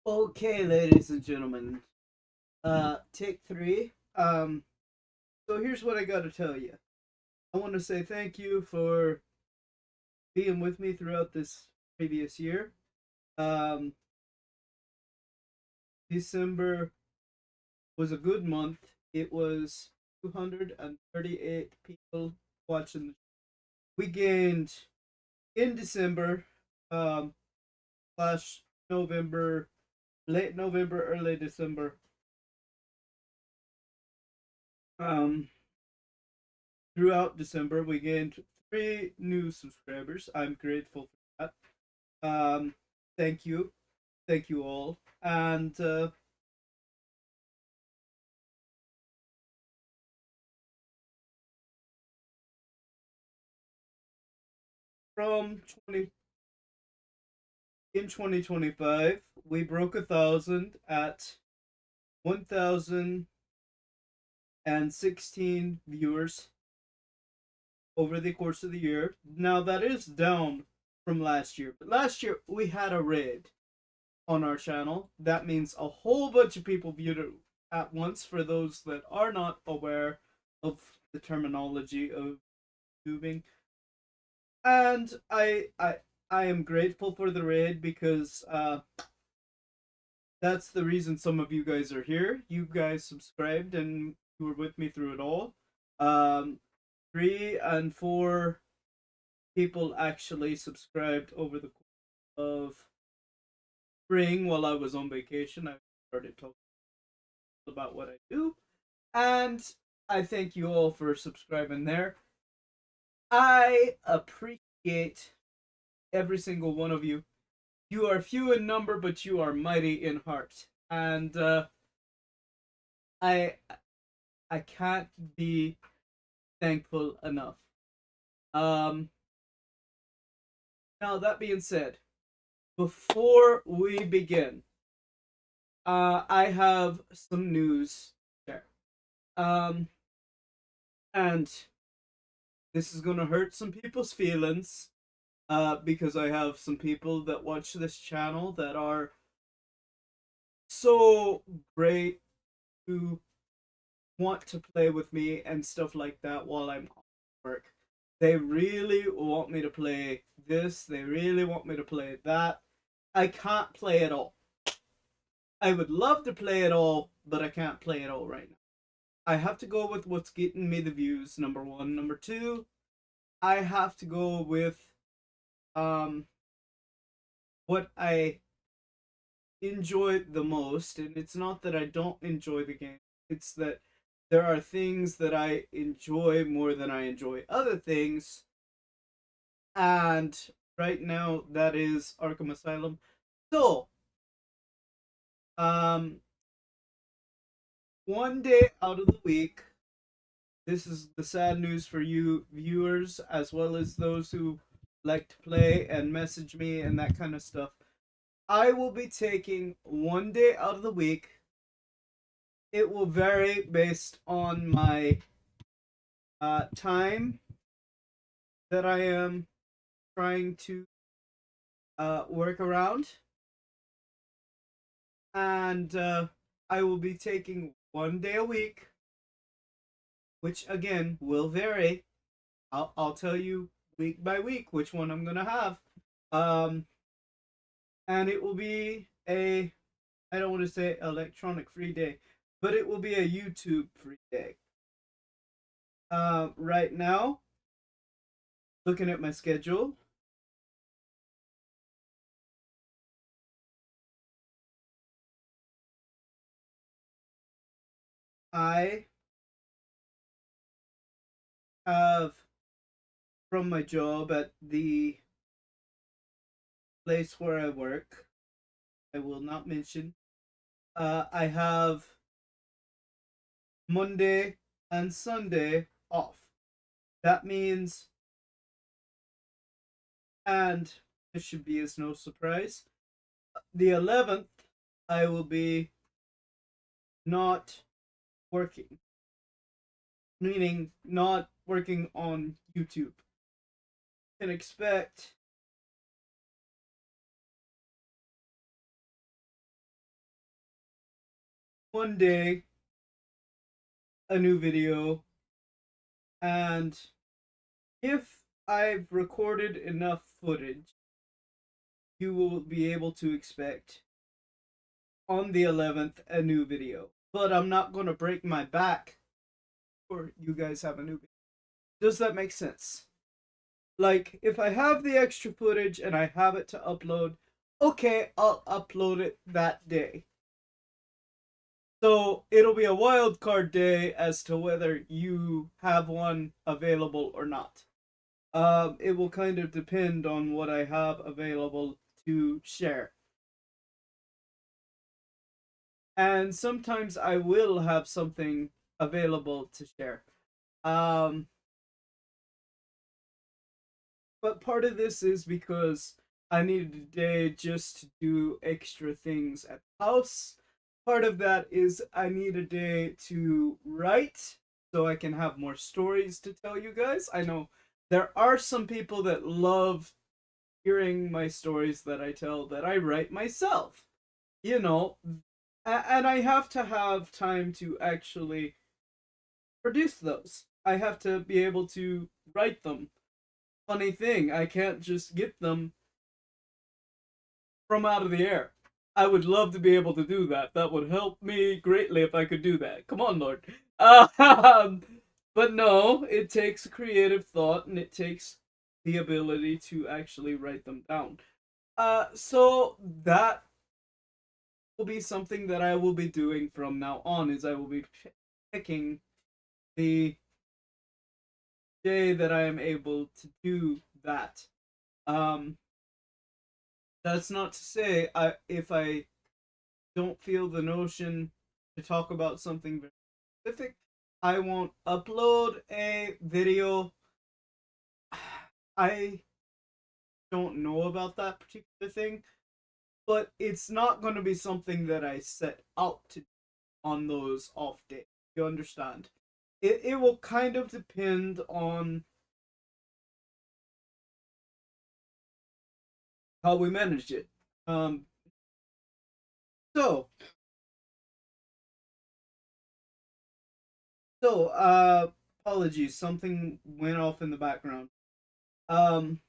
Okay, ladies and gentlemen, take three. So here's what I gotta tell you. I want to say thank you for being with me throughout this previous year. Um, December was a good month. It was 238 people watching. We gained in December, um, slash November, late November, early December. Um, Throughout December, we gained three new subscribers. I'm grateful for that. Thank you, thank you all. And from 20 in 2025, we broke 1,000 at 1,016 viewers over the course of the year. Now that is down from last year, but last year we had a raid on our channel. That means a whole bunch of people viewed it at once. For those that are not aware of the terminology of tubing, and I am grateful for the raid because that's the reason some of you guys are here. You guys subscribed and you were with me through it all. Um, 3 and 4 people actually subscribed over the course of spring while I was on vacation. I started talking about what I do. And I thank you all for subscribing there. I appreciate every single one of you. You are few in number, but you are mighty in heart. And I I can't be thankful enough. Um, Now that being said, before we begin, I have some news there. Um, and this is gonna hurt some people's feelings. Because I have some people that watch this channel that are so great to want to play with me and stuff like that while I'm on work. They really want me to play this, they really want me to play that. I can't play it all. I would love to play it all, but I can't play it all right now. I have to go with what's getting me the views, number one. Number two, I have to go with um what I enjoy the most, and it's not that I don't enjoy the game, it's that there are things that I enjoy more than I enjoy other things, and right now that is Arkham Asylum. So, um, one day out of the week, this is the sad news for you viewers as well as those who like to play and message me and that kind of stuff. I will be taking one day out of the week. It will vary based on my time that I am trying to work around, and I will be taking one day a week, which again will vary. I'll tell you week by week which one I'm gonna have, um, and it will be a I don't want to say electronic free day, but it will be a YouTube free day. Right now, looking at my schedule, I have from my job at the place where I work. I will not mention. I have Monday and Sunday off. That means, and this should be as no surprise, the 11th, I will be not working, meaning not working on YouTube. Can expect one day a new video, and if I've recorded enough footage, you will be able to expect on the 11th a new video. But I'm not going to break my back or you guys have a new video. Does that make sense? Like, if I have the extra footage and I have it to upload, okay, I'll upload it that day. So it'll be a wild card day as to whether you have one available or not. It will kind of depend on what I have available to share. And sometimes I will have something available to share. Um, but part of this is because I needed a day just to do extra things at the house. Part of that is I need a day to write so I can have more stories to tell you guys. I know there are some people that love hearing my stories that I tell that I write myself. You know, and I have to have time to actually produce those. I have to be able to write them. Funny thing, I can't just get them from out of the air. I would love to be able to do that. That would help me greatly if I could do that. Come on, Lord. But no, it takes creative thought and it takes the ability to actually write them down. So that will be something that I will be doing from now on. Is I will be picking the day that I am able to do that. Um, that's not to say if I don't feel the notion to talk about something very specific, I won't upload a video. I don't know about that particular thing, but it's not going to be something that I set out to do on those off days. You understand? It will kind of depend on how we manage it. Um, so so apologies, something went off in the background. Um,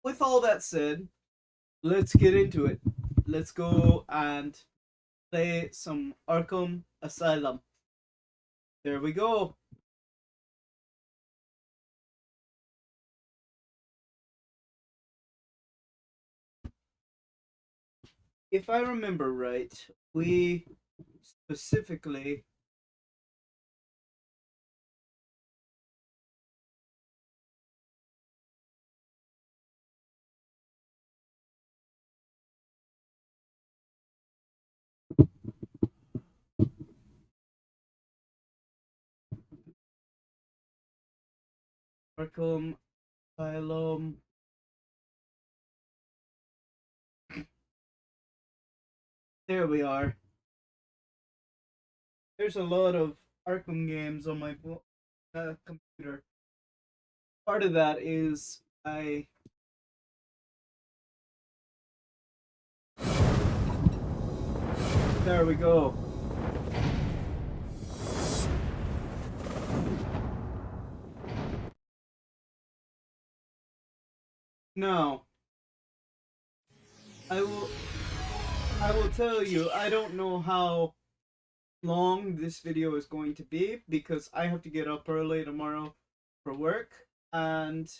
with all that said, let's get into it. Let's go and play some Arkham Asylum. There we go. If I remember right, we specifically Arkham Asylum. There we are. There's a lot of Arkham games on my computer. Part of that is I. There we go. No, I will. I will tell you. I don't know how long this video is going to be because I have to get up early tomorrow for work, and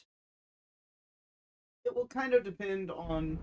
it will kind of depend on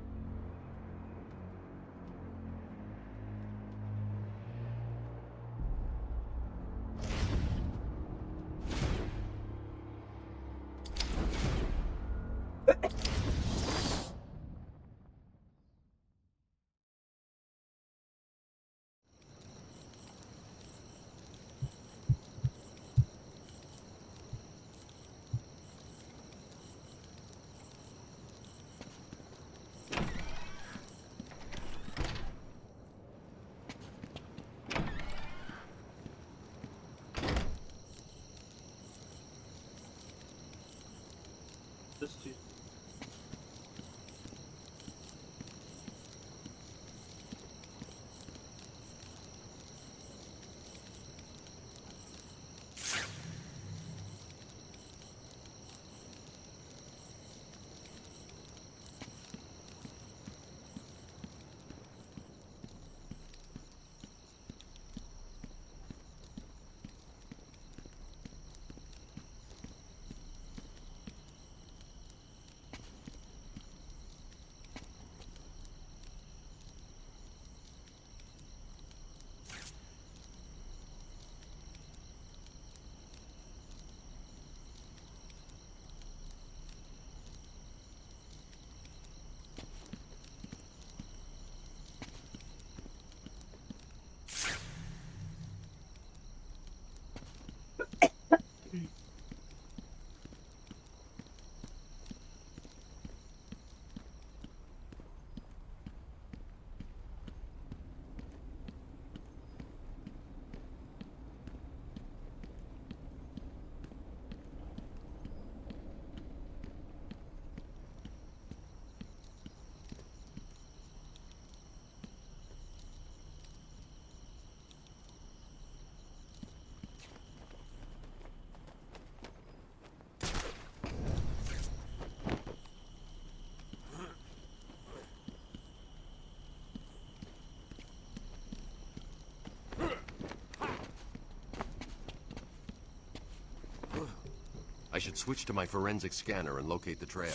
should switch to my forensic scanner and locate the trail.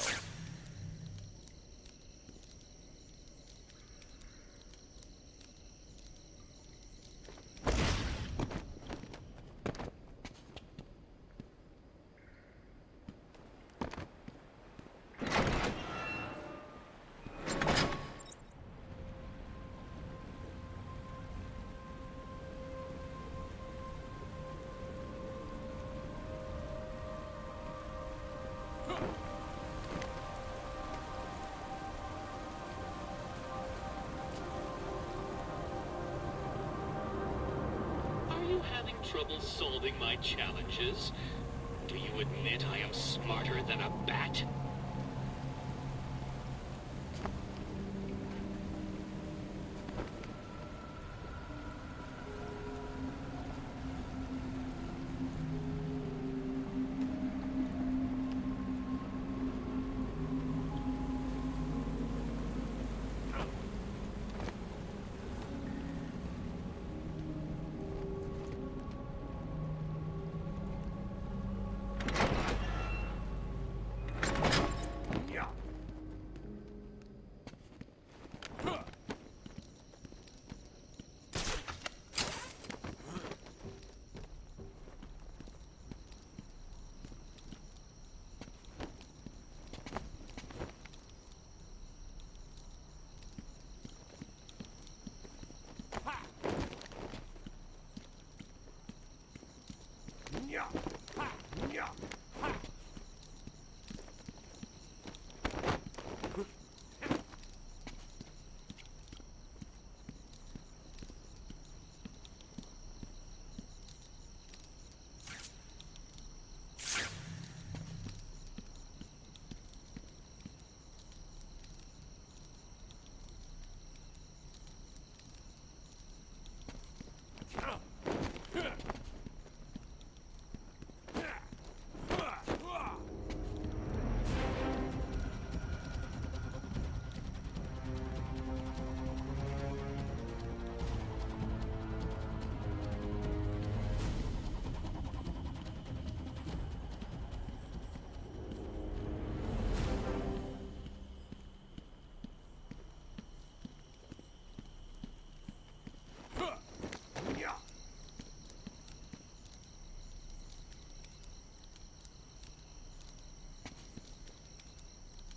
Having trouble solving my challenges? Do you admit I am smarter than a bat?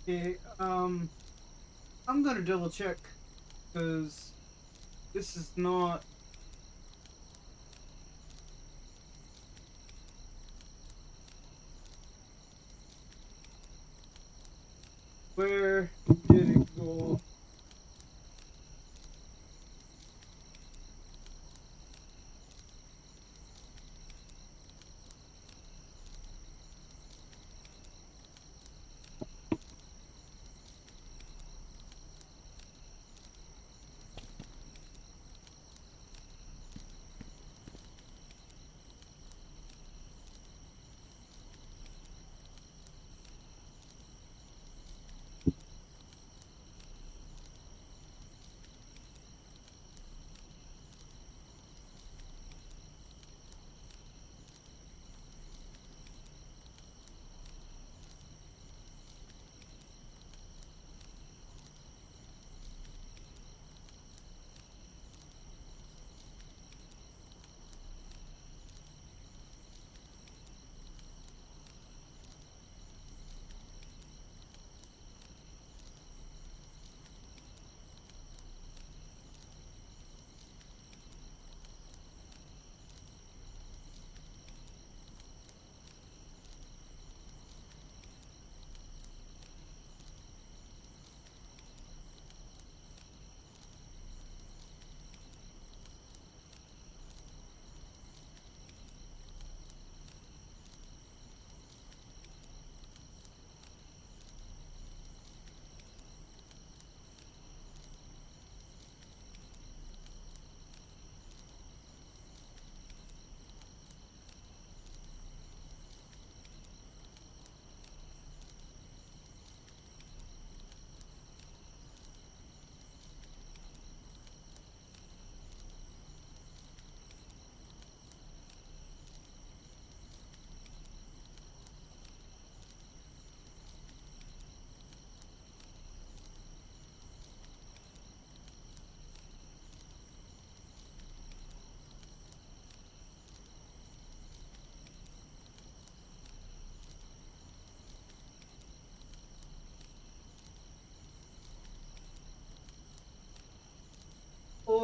Okay, I'm gonna double check, because this is not... Where did it go?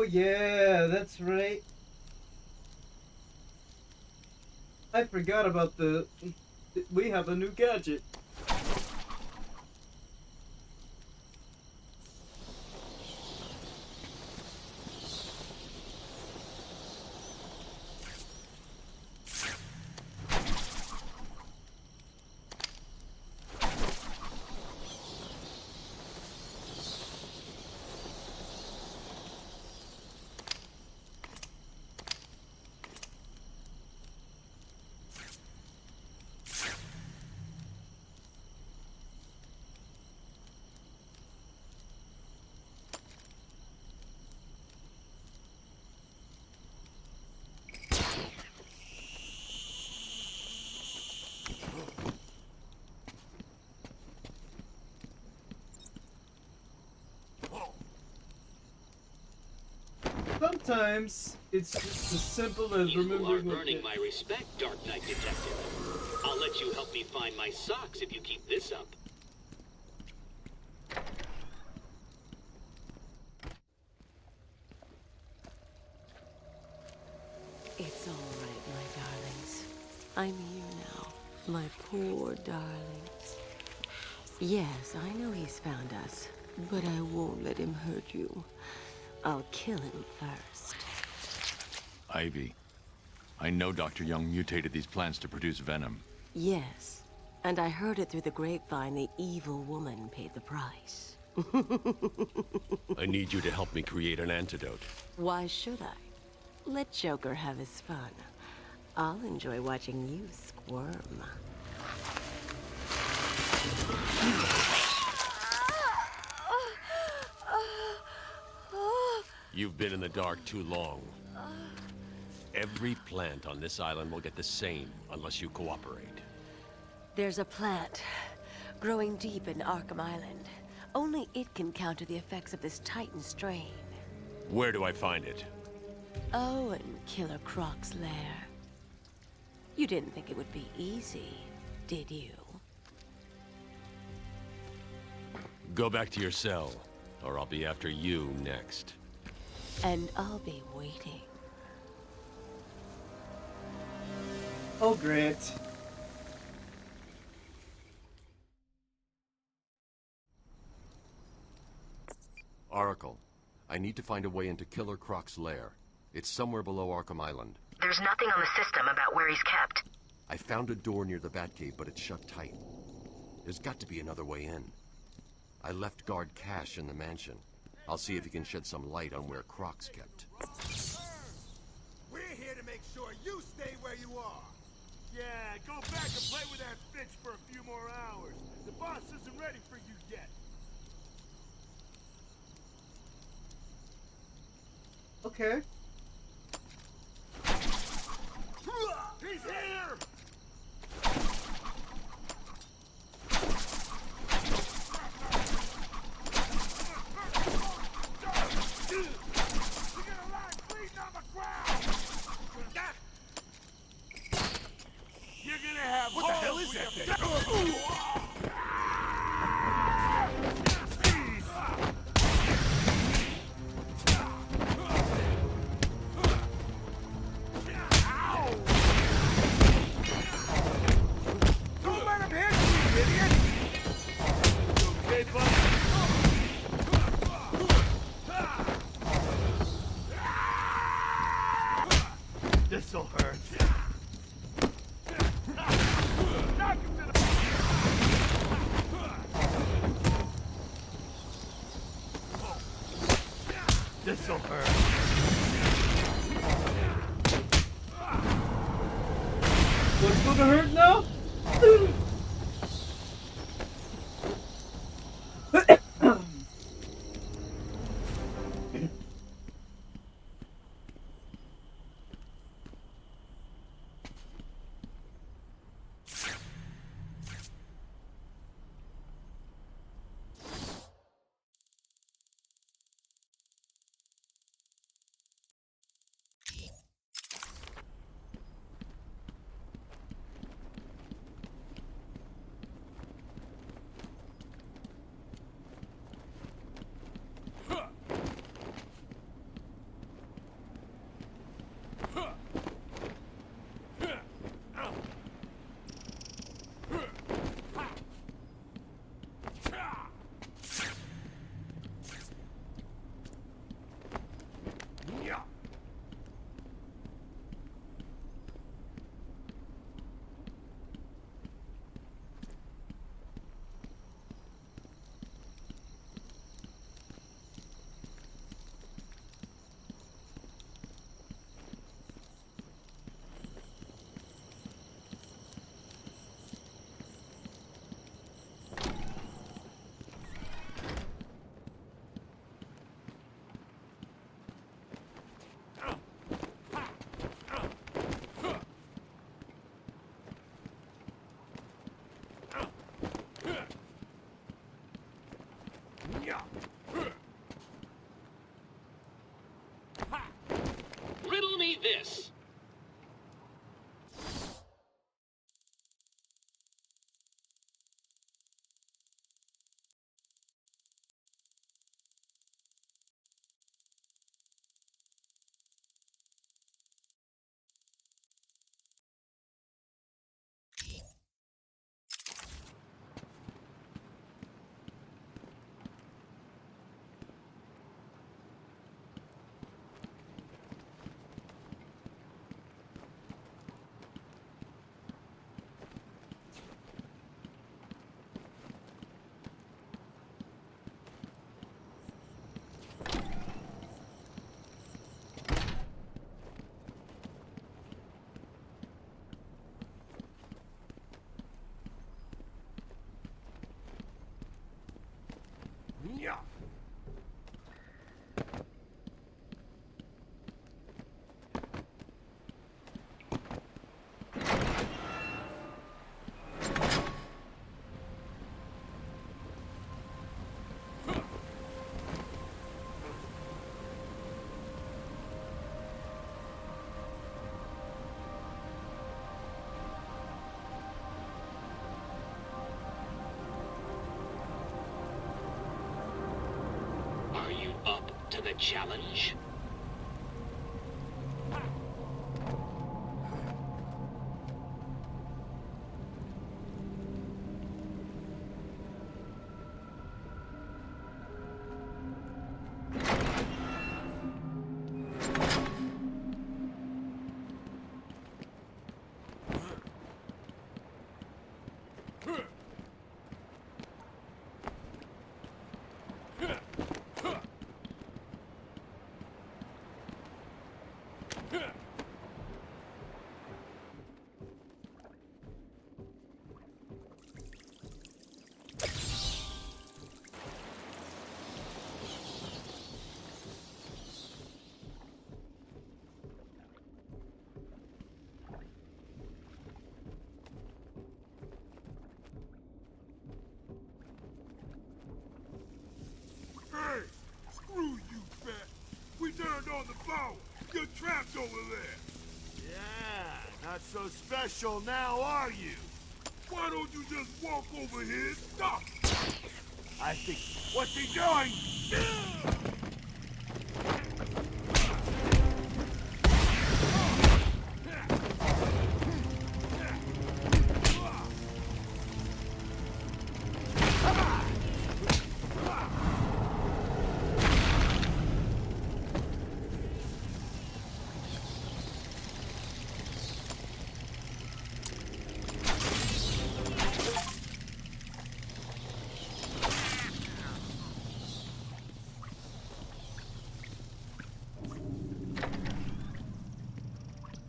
Oh yeah, that's right. I forgot about the. We have a new gadget. Sometimes it's just as simple as You are remembering what earning it my is. respect, Dark Knight Detective. I'll let you help me find my socks if you keep this up. It's all right, my darlings. I'm here now. My poor darlings. Yes, I know he's found us, but I won't let him hurt you. I'll kill him first. Ivy, I know Dr. Young mutated these plants to produce venom. Yes, and I heard it through the grapevine the evil woman paid the price. I need you to help me create an antidote. Why should I? Let Joker have his fun. I'll enjoy watching you squirm. You've been in the dark too long. Every plant on this island will get the same unless you cooperate. There's a plant growing deep in Arkham Island. Only it can counter the effects of this Titan strain. Where do I find it? Oh, in Killer Croc's lair. You didn't think it would be easy, did you? Go back to your cell, or I'll be after you next. And I'll be waiting. Oh great. Oracle, I need to find a way into Killer Croc's lair. It's somewhere below Arkham Island. There's nothing on the system about where he's kept. I found a door near the Batcave, but it's shut tight. There's got to be another way in. I left guard Cash in the mansion. I'll see if he can shed some light on where Croc's kept. We're here to make sure you stay where you are. Yeah, go back and play with that bitch for a few more hours. The boss isn't ready for you yet. Okay. He's here! You're gonna lie bleeding on the ground! You're gonna have what the hell is that thing? Don't let him hit you, idiot! Okay, buddy? This'll hurt. Knock him to the... This'll hurt. What's gonna hurt now? this. Yeah. Are you up to the challenge? Hey, screw you, Fat. We turned on the power. You're trapped over there. Yeah, not so special now, are you? Why don't you just walk over here and stop? I think, what's he doing?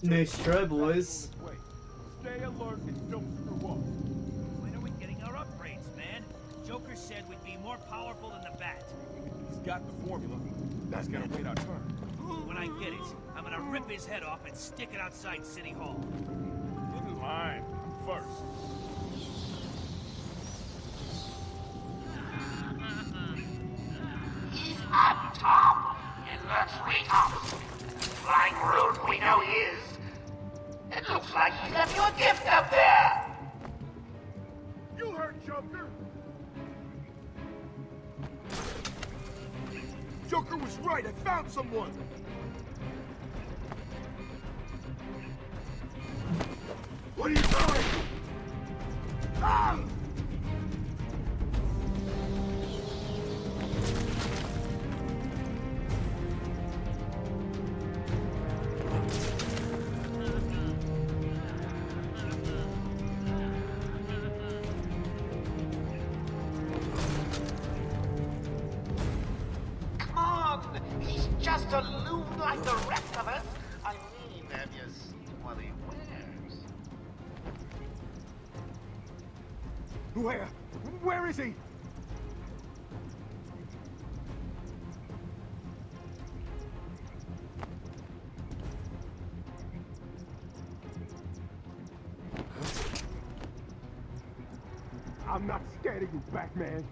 Nice try, boys. Stay alert and don't screw up. When are we getting our upgrades, man? Joker said we'd be more powerful than the Bat. He's got the formula. That's gonna wait our turn. When I get it, I'm gonna rip his head off and stick it outside City Hall. Get in line first. He's up top in the treetops. Flying rude we know he is. It looks like he's left you a gift up there. You heard Joker. Joker was right. I found someone. What are you doing? Ah! Come on! He's just a loon like the rest of us. I mean, have you seen what he wears? Where? Where is he? I'm not scared of you, Batman.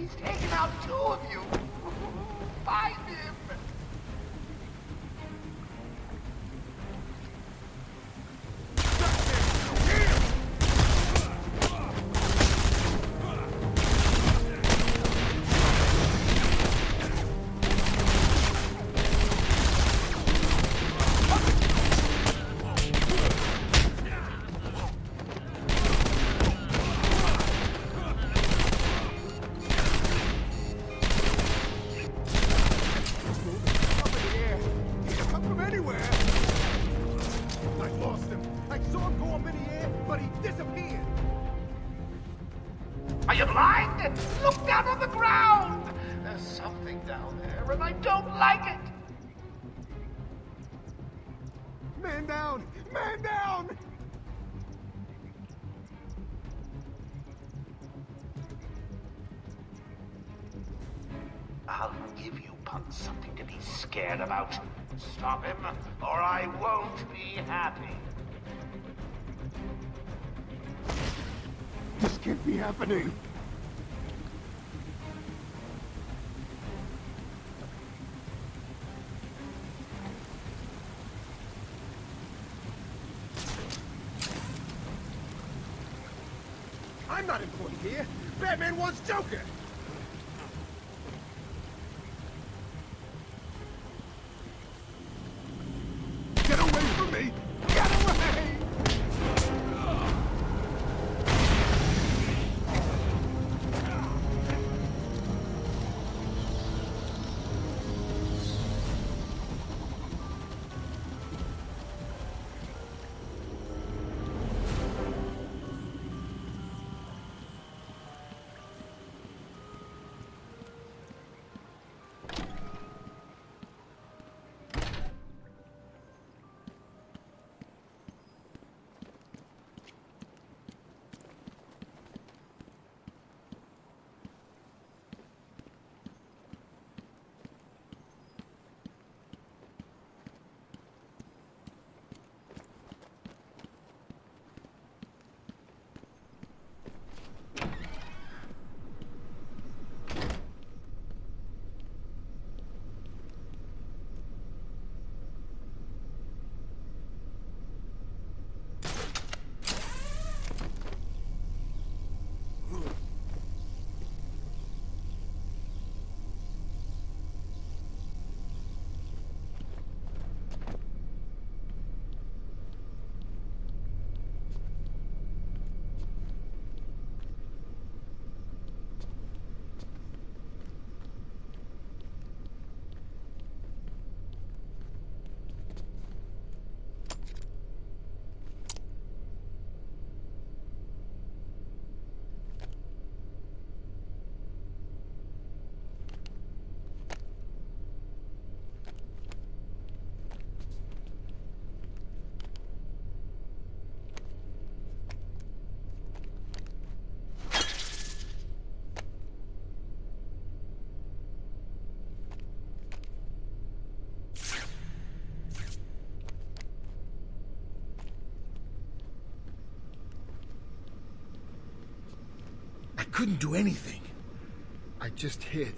He's taken out 2 of you. Find him. Are you blind? Look down on the ground! There's something down there, and I don't like it! Man down! Man down! I'll give you punks something to be scared about. Stop him, or I won't be happy. This can't be happening. I'm not important here. Batman wants Joker. Get away from me! Get away! I couldn't do anything. I just hid.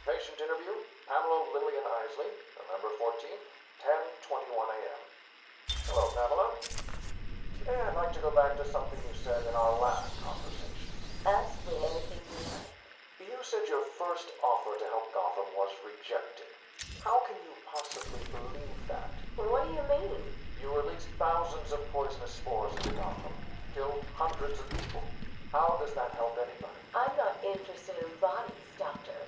Patient interview, Pamela Lillian Isley, November 14th, 10:21 a.m. Hello, Pamela. Today I'd like to go back to something you said in our last conversation. Ask me anything you like. You said your first offer to help Gotham was rejected. How can you possibly believe that? Well, what do you mean? You released thousands of poisonous spores into Gotham, killed hundreds of people. How does that help anybody? I'm not interested in bodies, Doctor.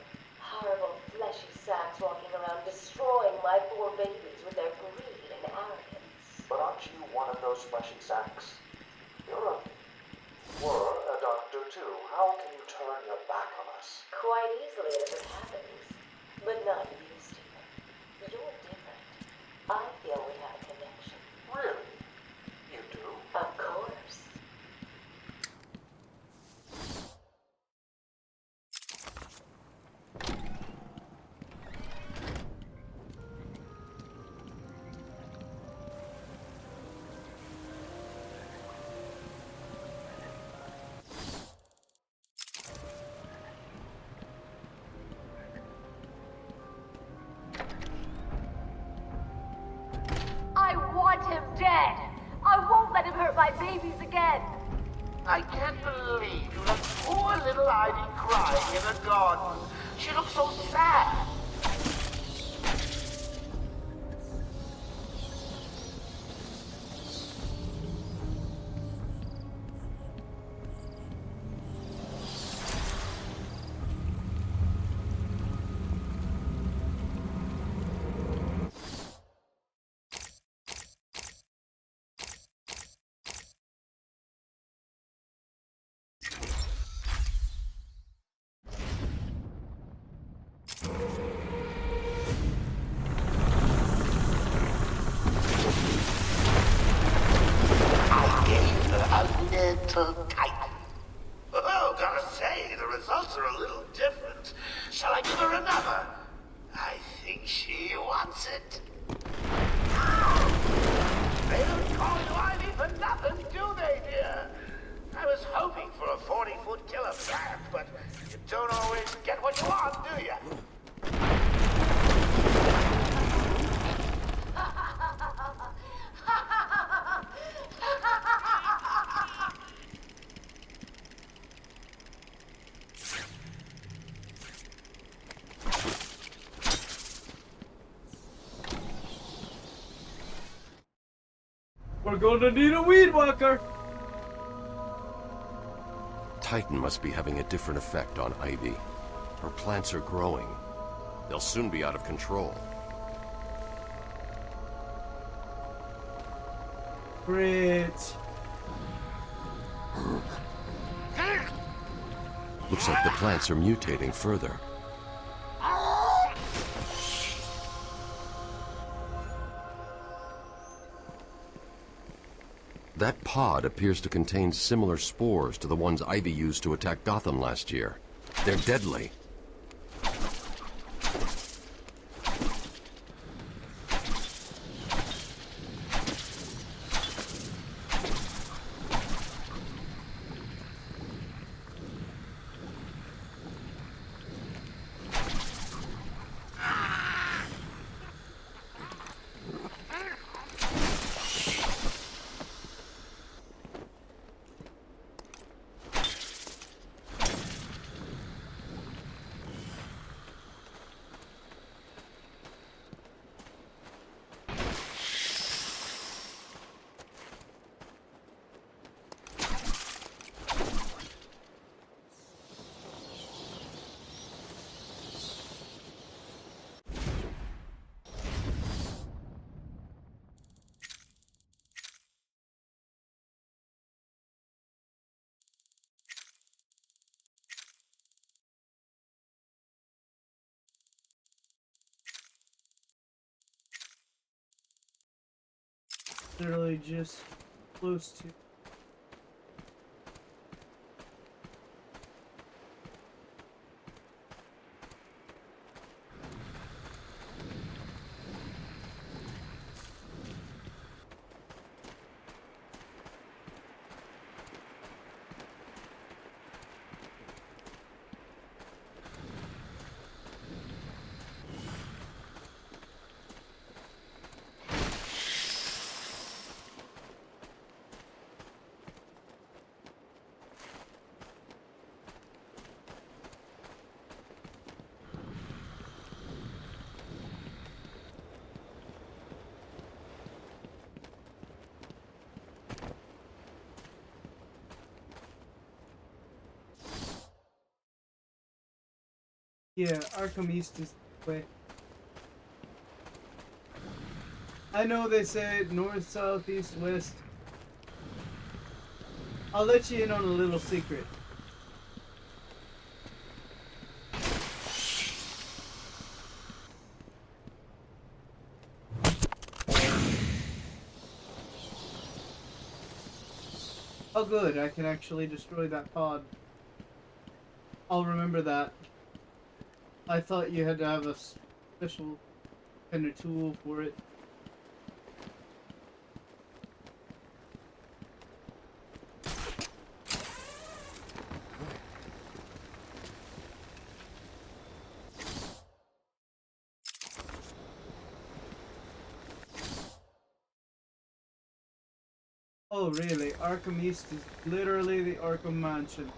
Horrible fleshy sacks walking around destroying my poor babies with their greed and arrogance. But aren't you one of those fleshy sacks? Were a doctor too. How can you turn your back on us? Quite easily if it happens, but not you, Stephen. You're different. I feel we have a connection. Really? You do? Of course. babies again. I can't believe you let poor little Ivy crying in a garden. She looks so sad. Little tight. Oh, gotta say, the results are a little different. Shall I give her another? I think she wants it. They don't call you Ivy for nothing, do they, dear? I was hoping for a 40-foot killer plant, but you don't always get what you want, do you? We're gonna need a weed whacker. Titan must be having a different effect on Ivy. Her plants are growing. They'll soon be out of control. Great. Looks like the plants are mutating further. That pod appears to contain similar spores to the ones Ivy used to attack Gotham last year. They're deadly. Literally just close to. Yeah, Arkham East is the way. I know they say north, south, east, west. I'll let you in on a little secret. Oh good, I can actually destroy that pod. I'll remember that. I thought you had to have a special kind of tool for it. Oh, will, really. Arkham East is literally the Arkham Mansion.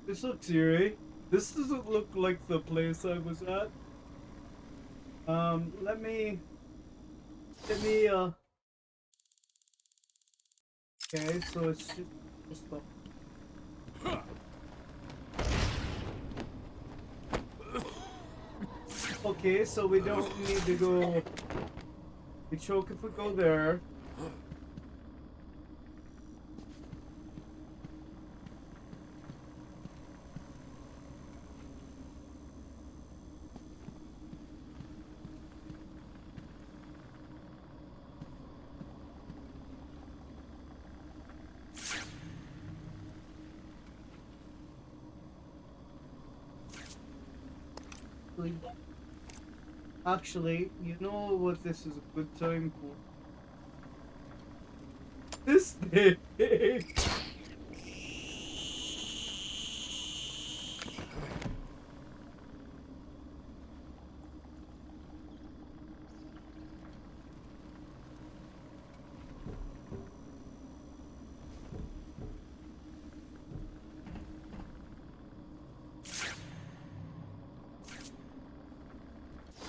This looks eerie. This doesn't look like the place I was at. Let me, okay, so it's just the... Okay, so we don't need to go... We choke if we go there. Actually, you know what this is a good time for? This thing!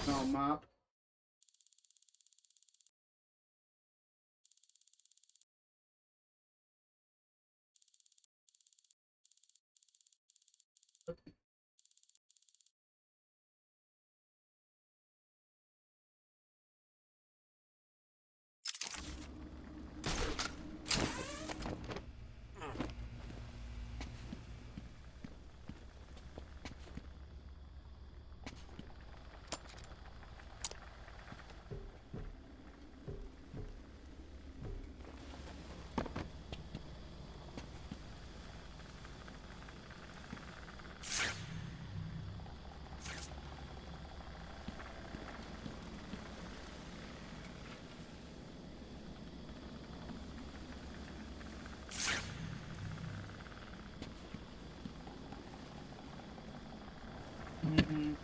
No map. Mm-hmm.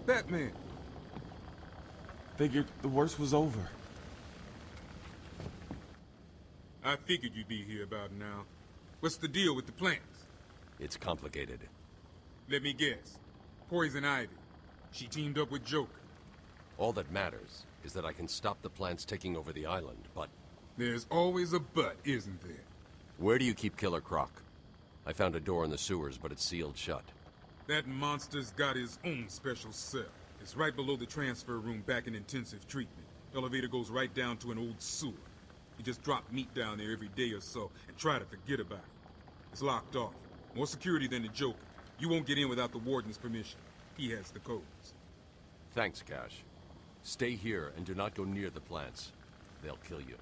Batman! Figured the worst was over. I figured you'd be here about now. What's the deal with the plants? It's complicated. Let me guess. Poison Ivy. She teamed up with Joker. All that matters is that I can stop the plants taking over the island, but... There's always a but, isn't there? Where do you keep Killer Croc? I found a door in the sewers, but it's sealed shut. That monster's got his own special cell. It's right below the transfer room back in intensive treatment. Elevator goes right down to an old sewer. You just drop meat down there every day or so and try to forget about it. It's locked off. More security than the Joker. You won't get in without the warden's permission. He has the codes. Thanks, Cash. Stay here and do not go near the plants. They'll kill you.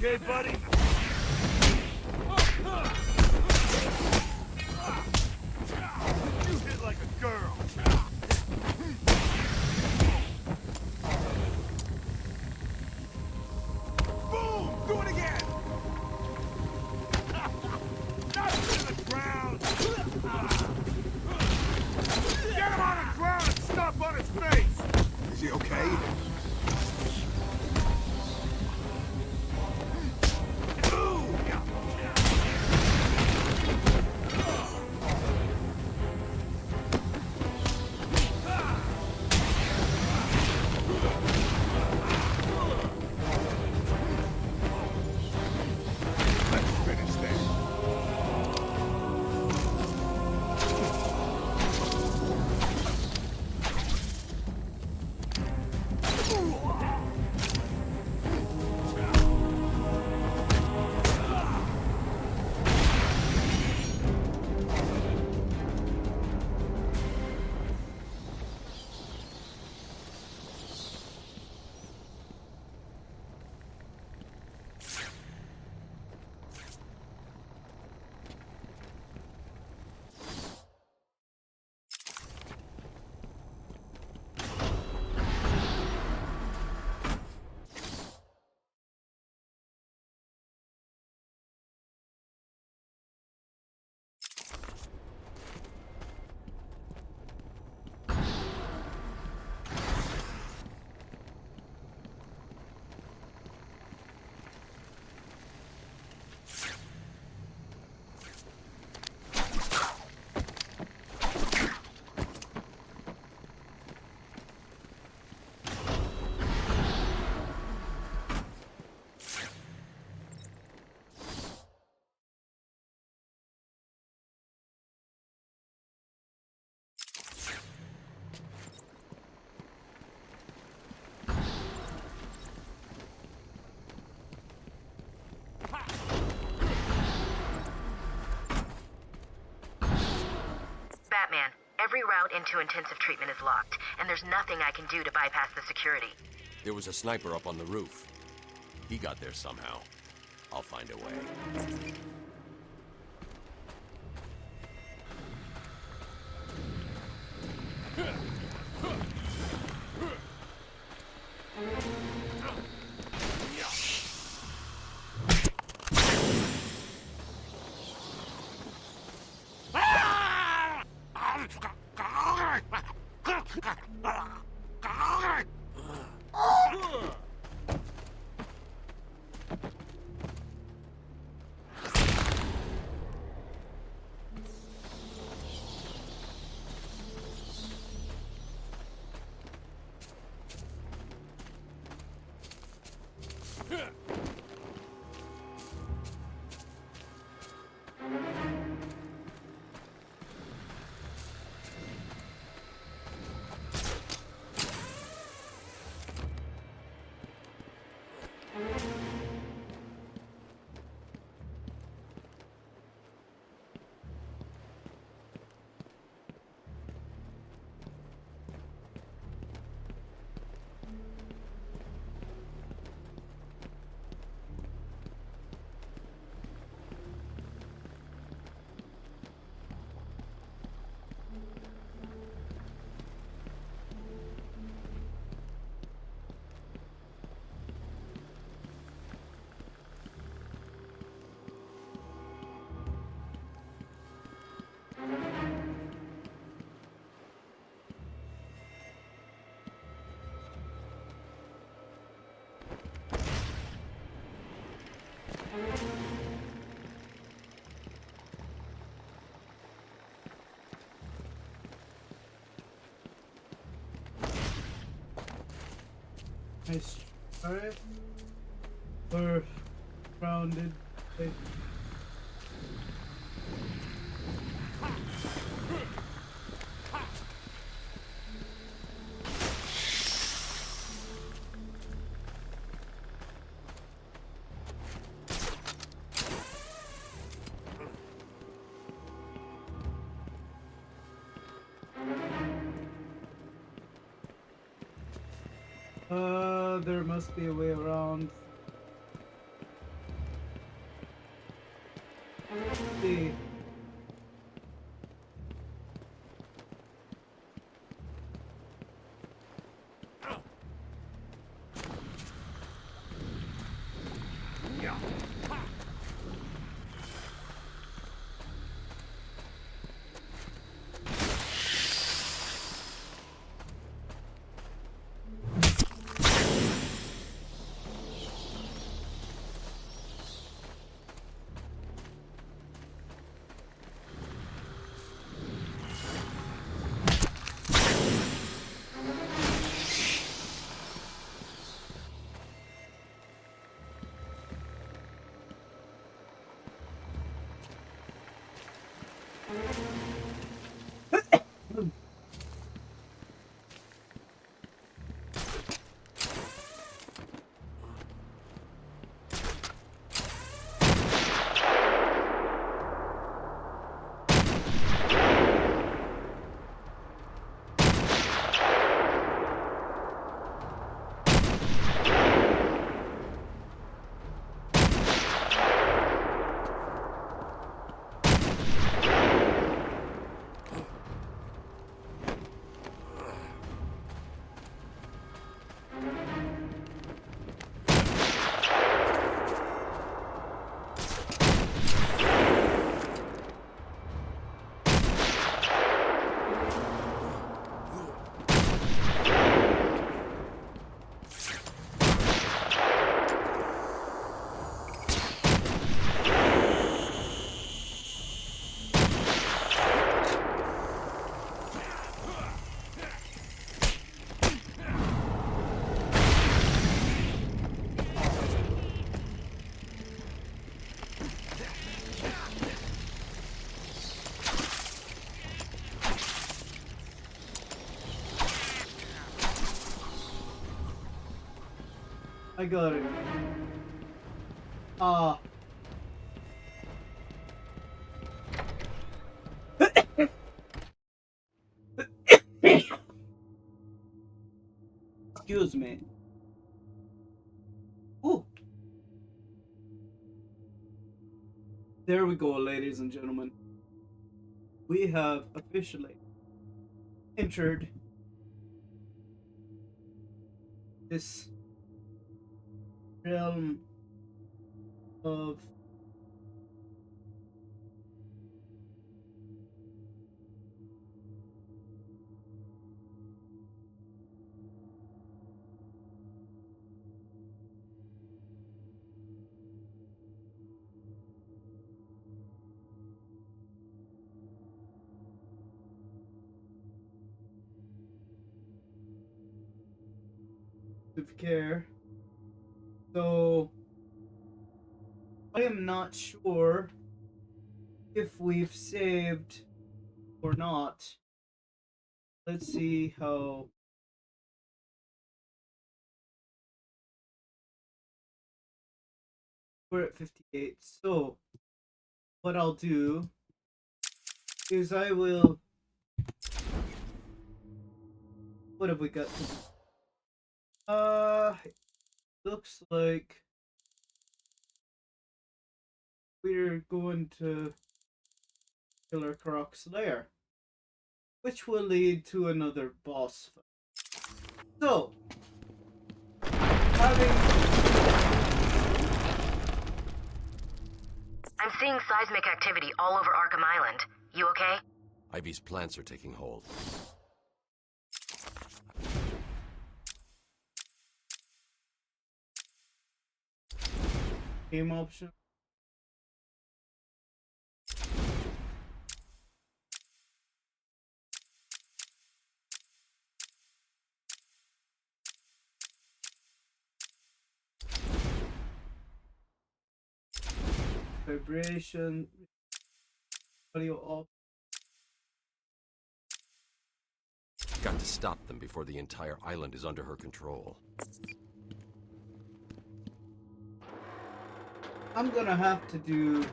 okay, buddy? You hit like a girl. Boom! Do it again! Not to the ground! Get him on the ground and stomp on his face! Is he okay? Let's finish this. Batman, every route into intensive treatment is locked, and there's nothing I can do to bypass the security. There was a sniper up on the roof. He got there somehow. I'll find a way. Nice try. We're grounded. Okay. There must be a way around. Let's see. I got it. Ah. Excuse me. Ooh. There we go, ladies and gentlemen. We have officially entered this realm of care. So I am not sure if we've saved or not. Let's see how. We're at 58. So what I'll do is I will. What have we got? Looks like we're going to Killer Croc's lair, which will lead to another boss fight. So, having... I'm seeing seismic activity all over Arkham Island. You okay? Ivy's plants are taking hold. Game option. Vibration. Audio off. Got to stop them before the entire island is under her control. I'm gonna have to do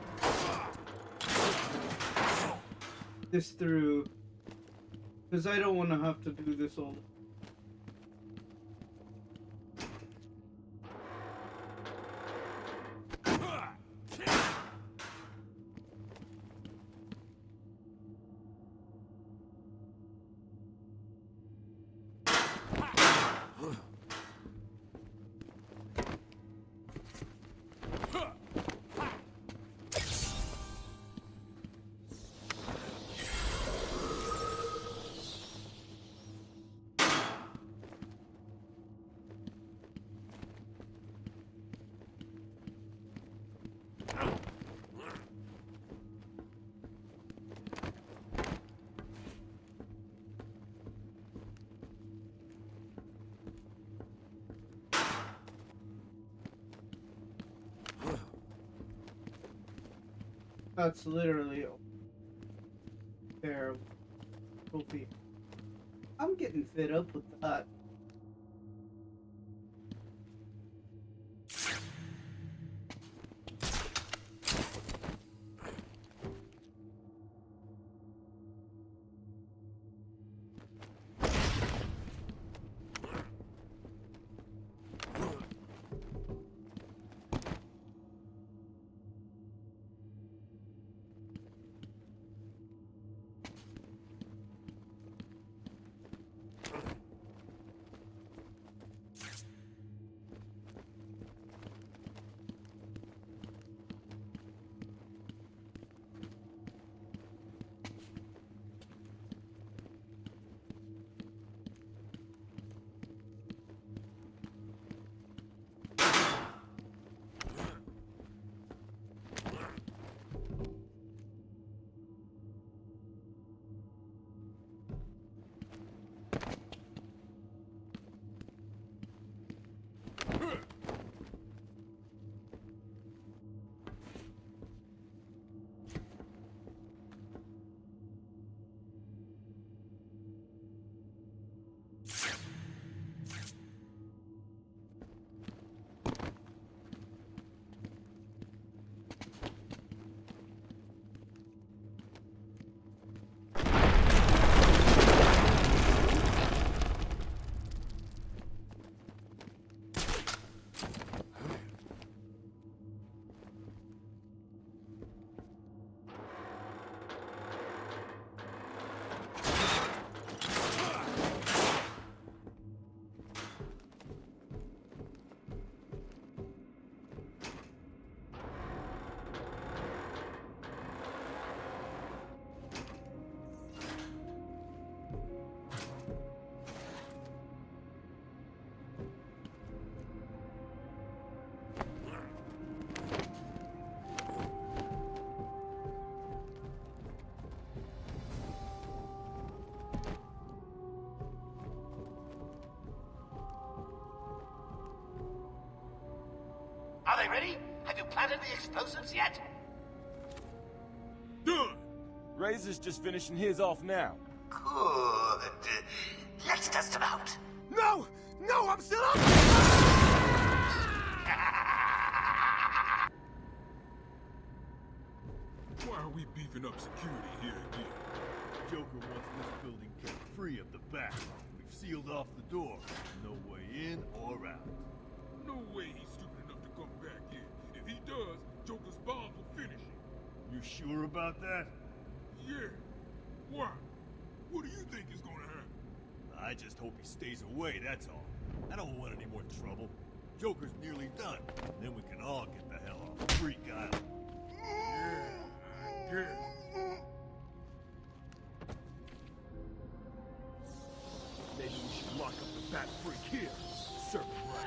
this through, because I don't want to have to do this all. That's literally their trophy. I'm getting fed up with that. Are they ready? Have you planted the explosives yet? Done! Razor's just finishing his off now. Good. Let's test them out. No! No, I'm still up! Why are we beefing up security here again? Joker wants this building kept free of the back. We've sealed off the door. No way in or out. No way he's stupid enough to come back in. If he does, Joker's bombs will finish him. You sure about that? Yeah. Why? What do you think is gonna happen? I just hope he stays away, that's all. I don't want any more trouble. Joker's nearly done. Then we can all get the hell off Freak Island. Yeah, I guess. Maybe we should lock up the Bat Freak here. Serve him right.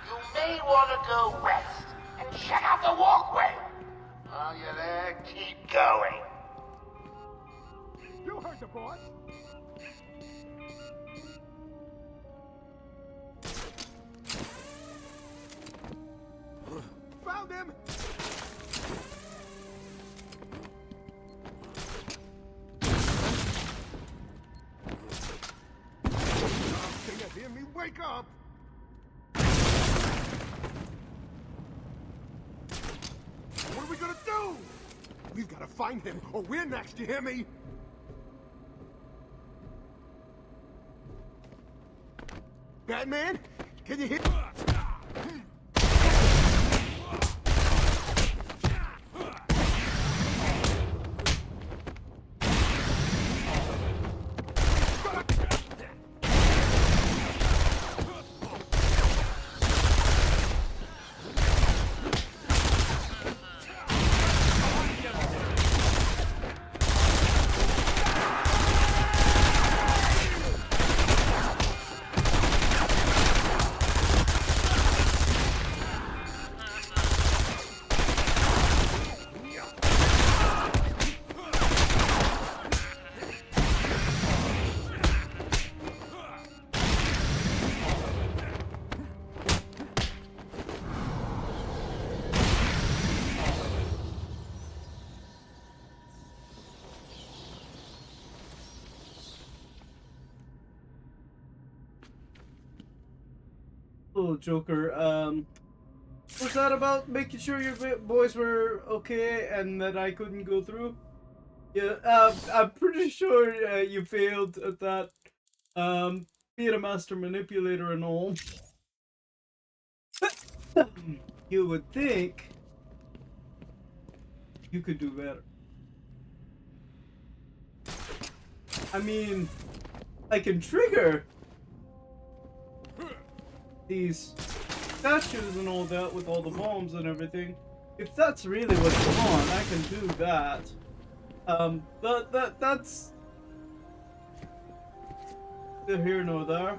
You may want to go west and check out the walkway. While you're there, keep going. You heard the boss. Found him! Can you hear me? Wake up! What are we gonna do? We've gotta find him, or we're next, you hear me? Batman? Can you hear? Hello, Joker. What's that about making sure your boys were okay and that I couldn't go through? Yeah, I'm pretty sure you failed at that. Being a master manipulator and all. You would think you could do better. I mean, I can trigger these statues and all that with all the bombs and everything. If that's really what's going on, I can do that. But that's neither here nor there.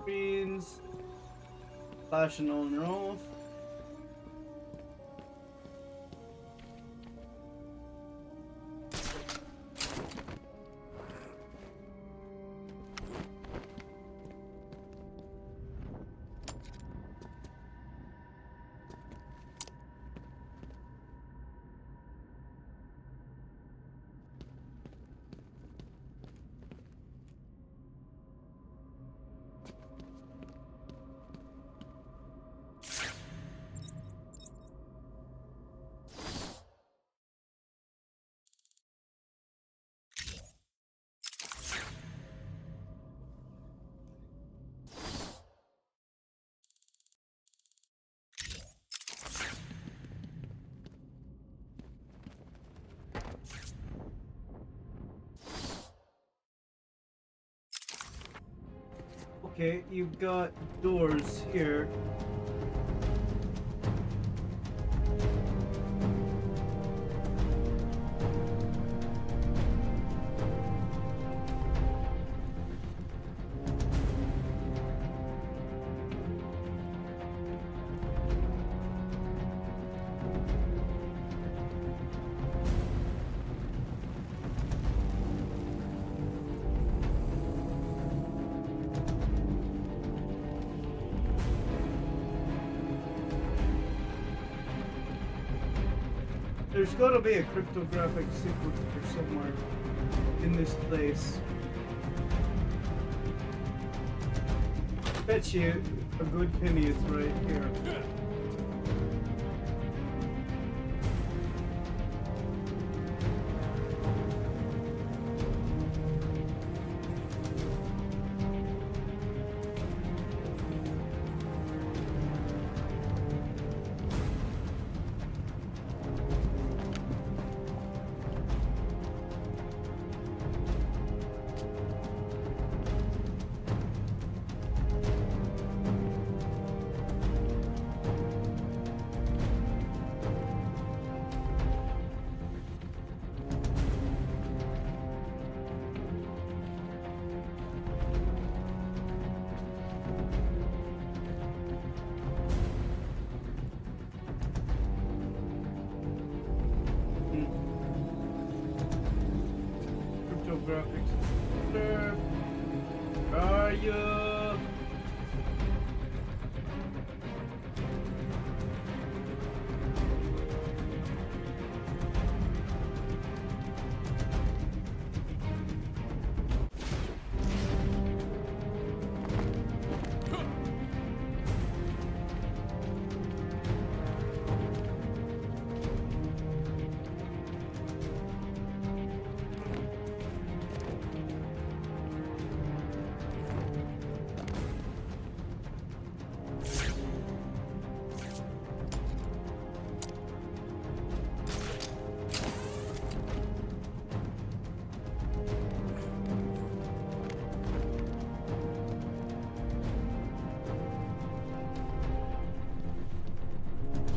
Screens flashing on and off. Okay, you've got doors here. There's gotta be a cryptographic sequence here somewhere in this place. Bet you a good penny is right here. Cryptographics. Where are you?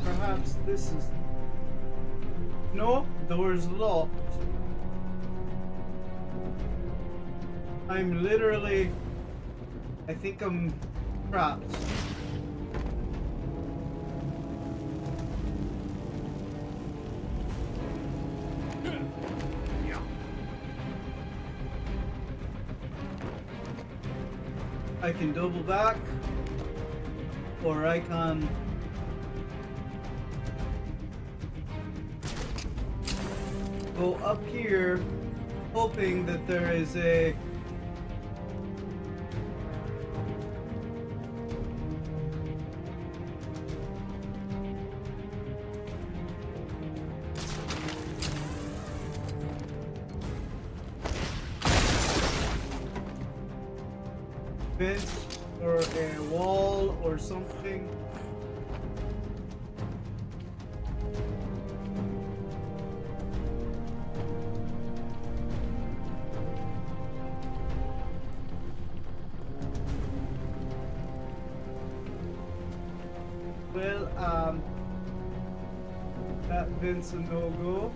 Perhaps this is... No, door's locked. I'm literally... I think I'm trapped. I can double back, or I can... go up here, hoping that there is a vent or a wall or something. Well, that vent's a no-go.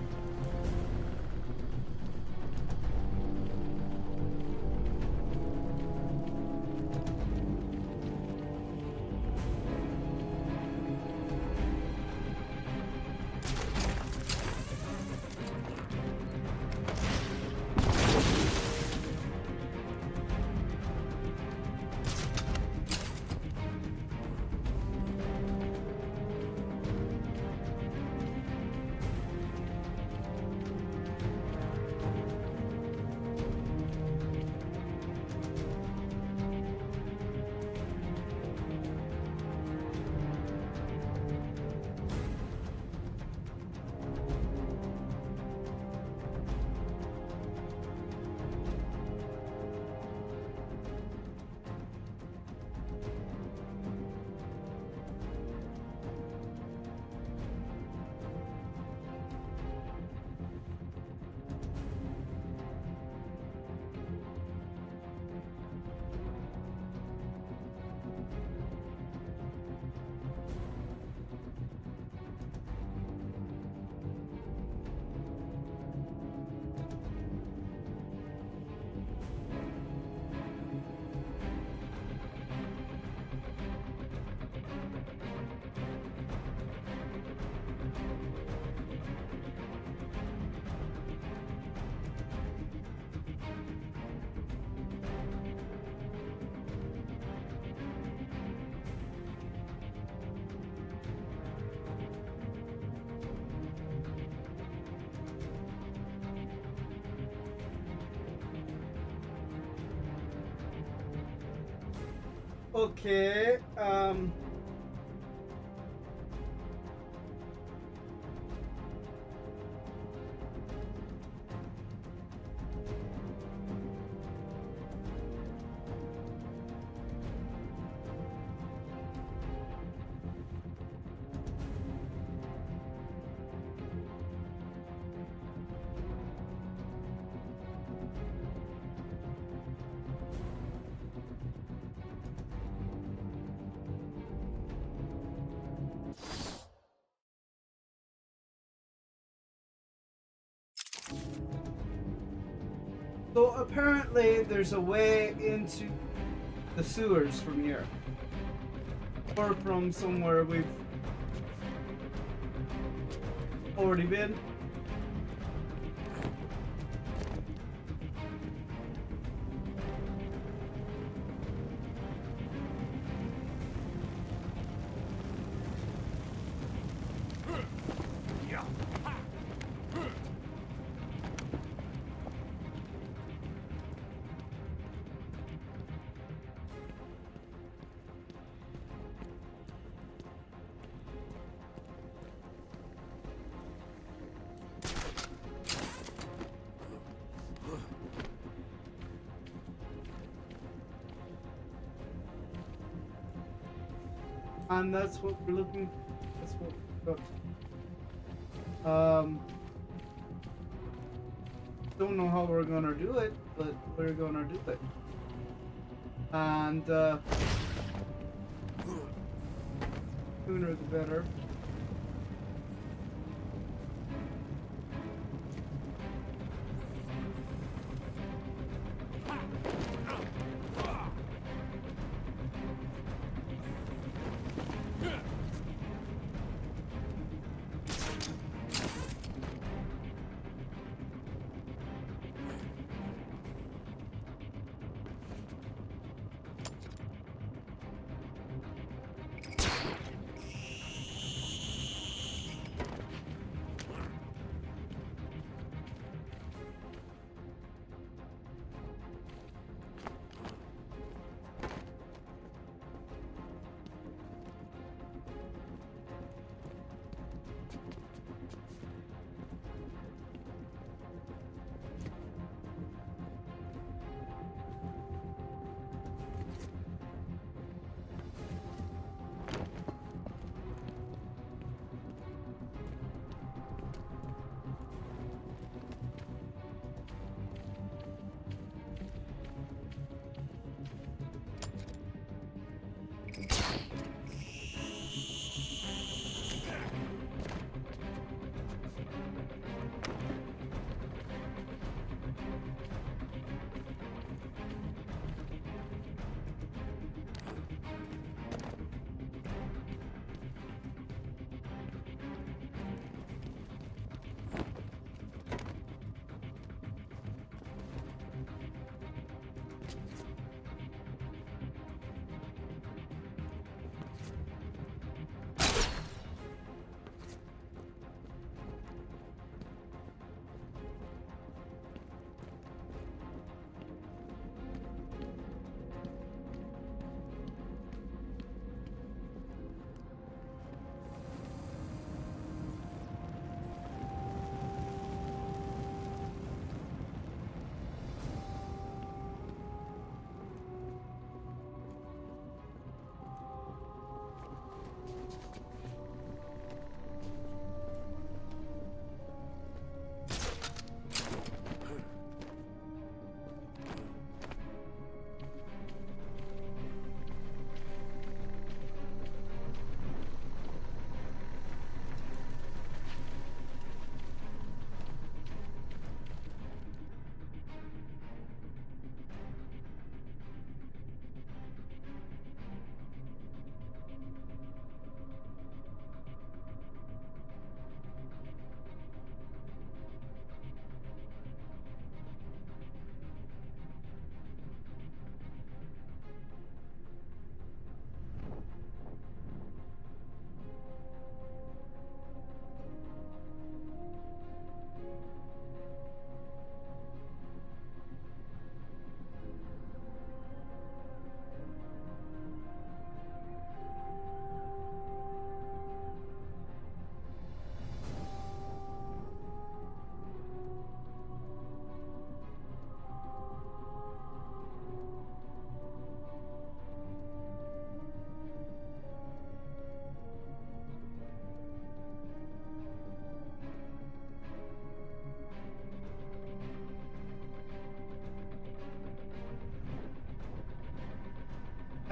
Okay, so apparently there's a way into the sewers from here. Or from somewhere we've already been. And that's what we're looking. That's what we've got. Don't know how we're gonna do it, but we're gonna do it. And sooner the better.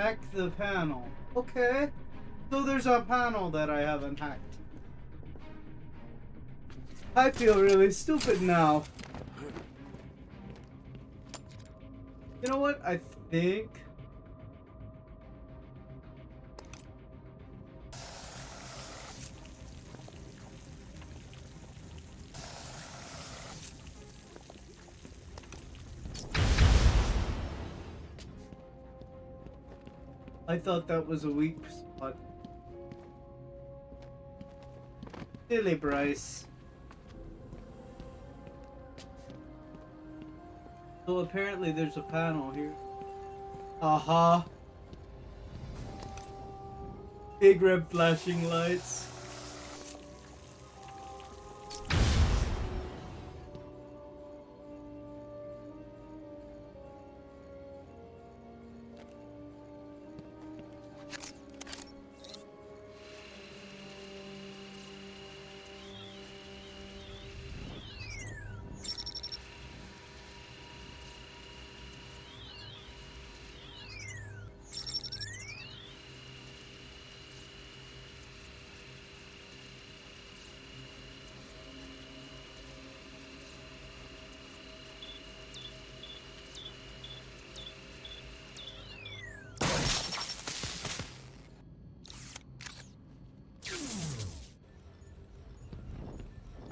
Hack the panel. Okay. So there's a panel that I haven't hacked. I feel really stupid now. You know what? I think... I thought that was a weak spot. Silly Bryce. So apparently there's a panel here. Aha. Big red flashing lights.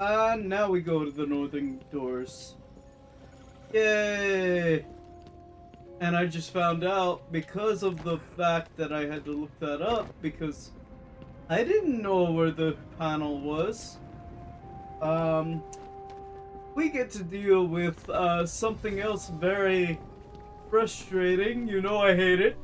And now we go to the northern doors. Yay! And I just found out because of the fact that I had to look that up because I didn't know where the panel was. We get to deal with something else very frustrating. You know I hate it.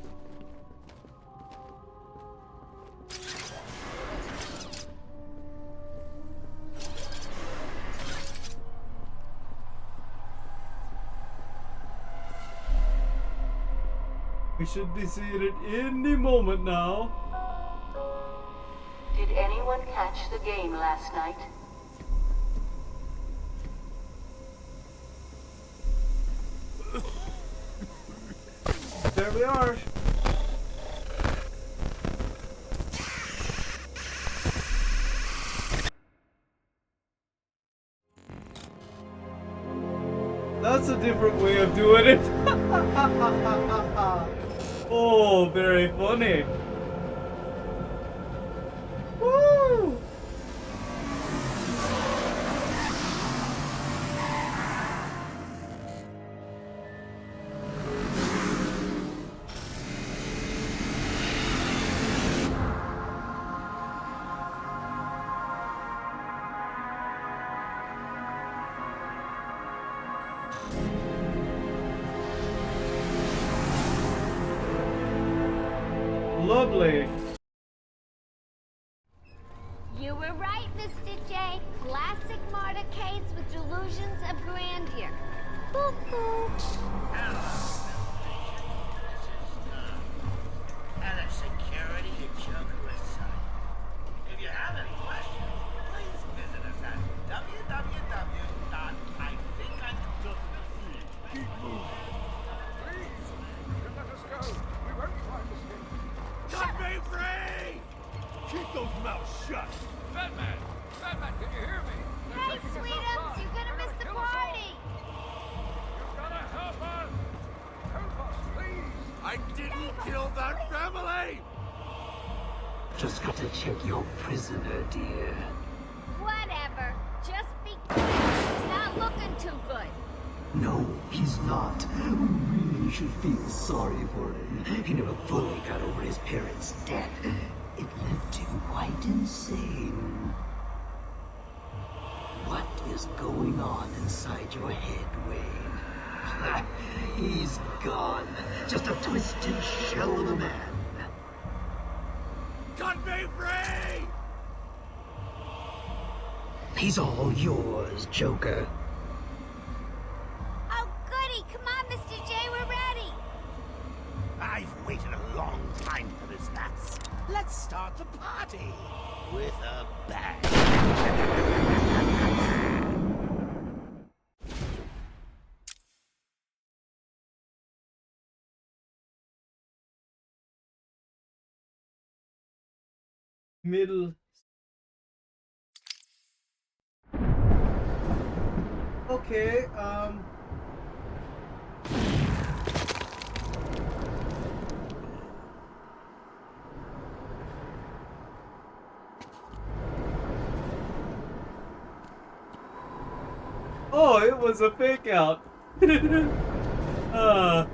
We should be seeing it any moment now. Did anyone catch the game last night? There we are. That's a different way of doing it. Oh, very funny. Woo! Lovely. You were right, Mr. J. Classic martyr case with delusions of grandeur. Cuckoo. Head of Security at Joker Asylum. If you have any questions, please visit us at www.ithinki'm.com. Keep moving. Please, you let us go. We won't try to escape. Cut me free! Keep those mouths shut! Batman! Batman, can you hear me? They're Hey, taking us sweetums, outside. you're gonna They're miss the kill us all. party. You've gotta help us! Help us, please! I didn't kill that family! Just got to check your prisoner, dear. Whatever. Just be quick. He's not looking too good. No, he's not. We really should feel sorry for him. He never fully got over his parents' death. It left him quite insane. What is going on inside your head, Wayne? He's gone. Just a twisted shell of a man. Cut me free! He's all yours, Joker. Oh, goody. Come on, Mr. J. We're ready. I've waited a long time for this, lads. Let's start the party with a bang. middle. Okay, oh, it was a fake out. uh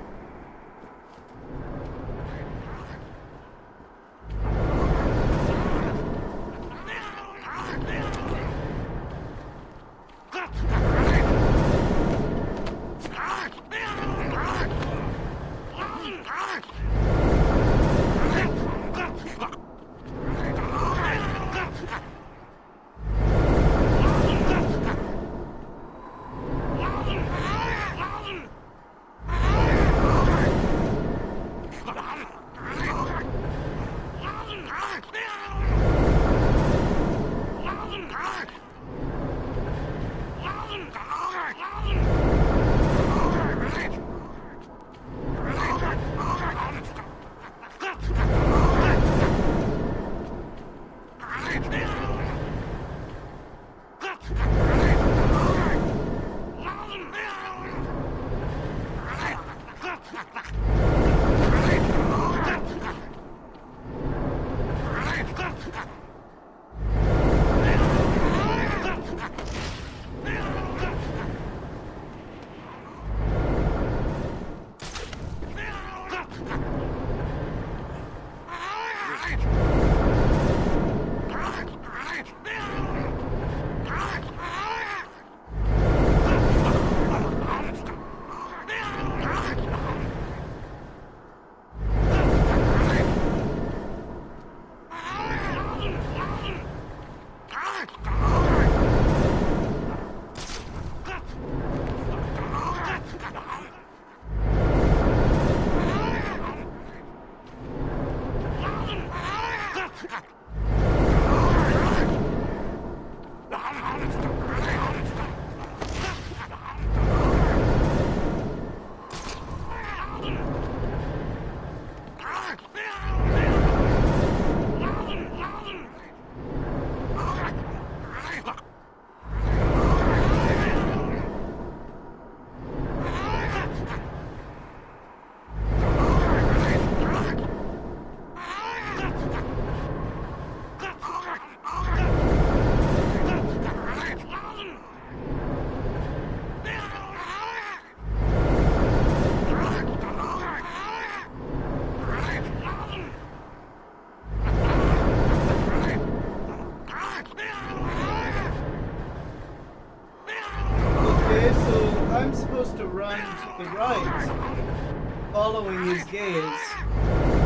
I'm supposed to run to the right, following his gaze.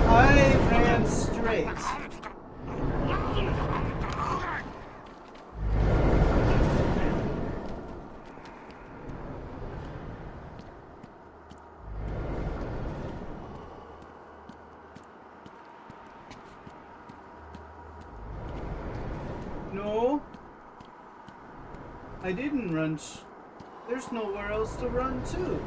I ran straight. No, I didn't run. There's nowhere else to run to.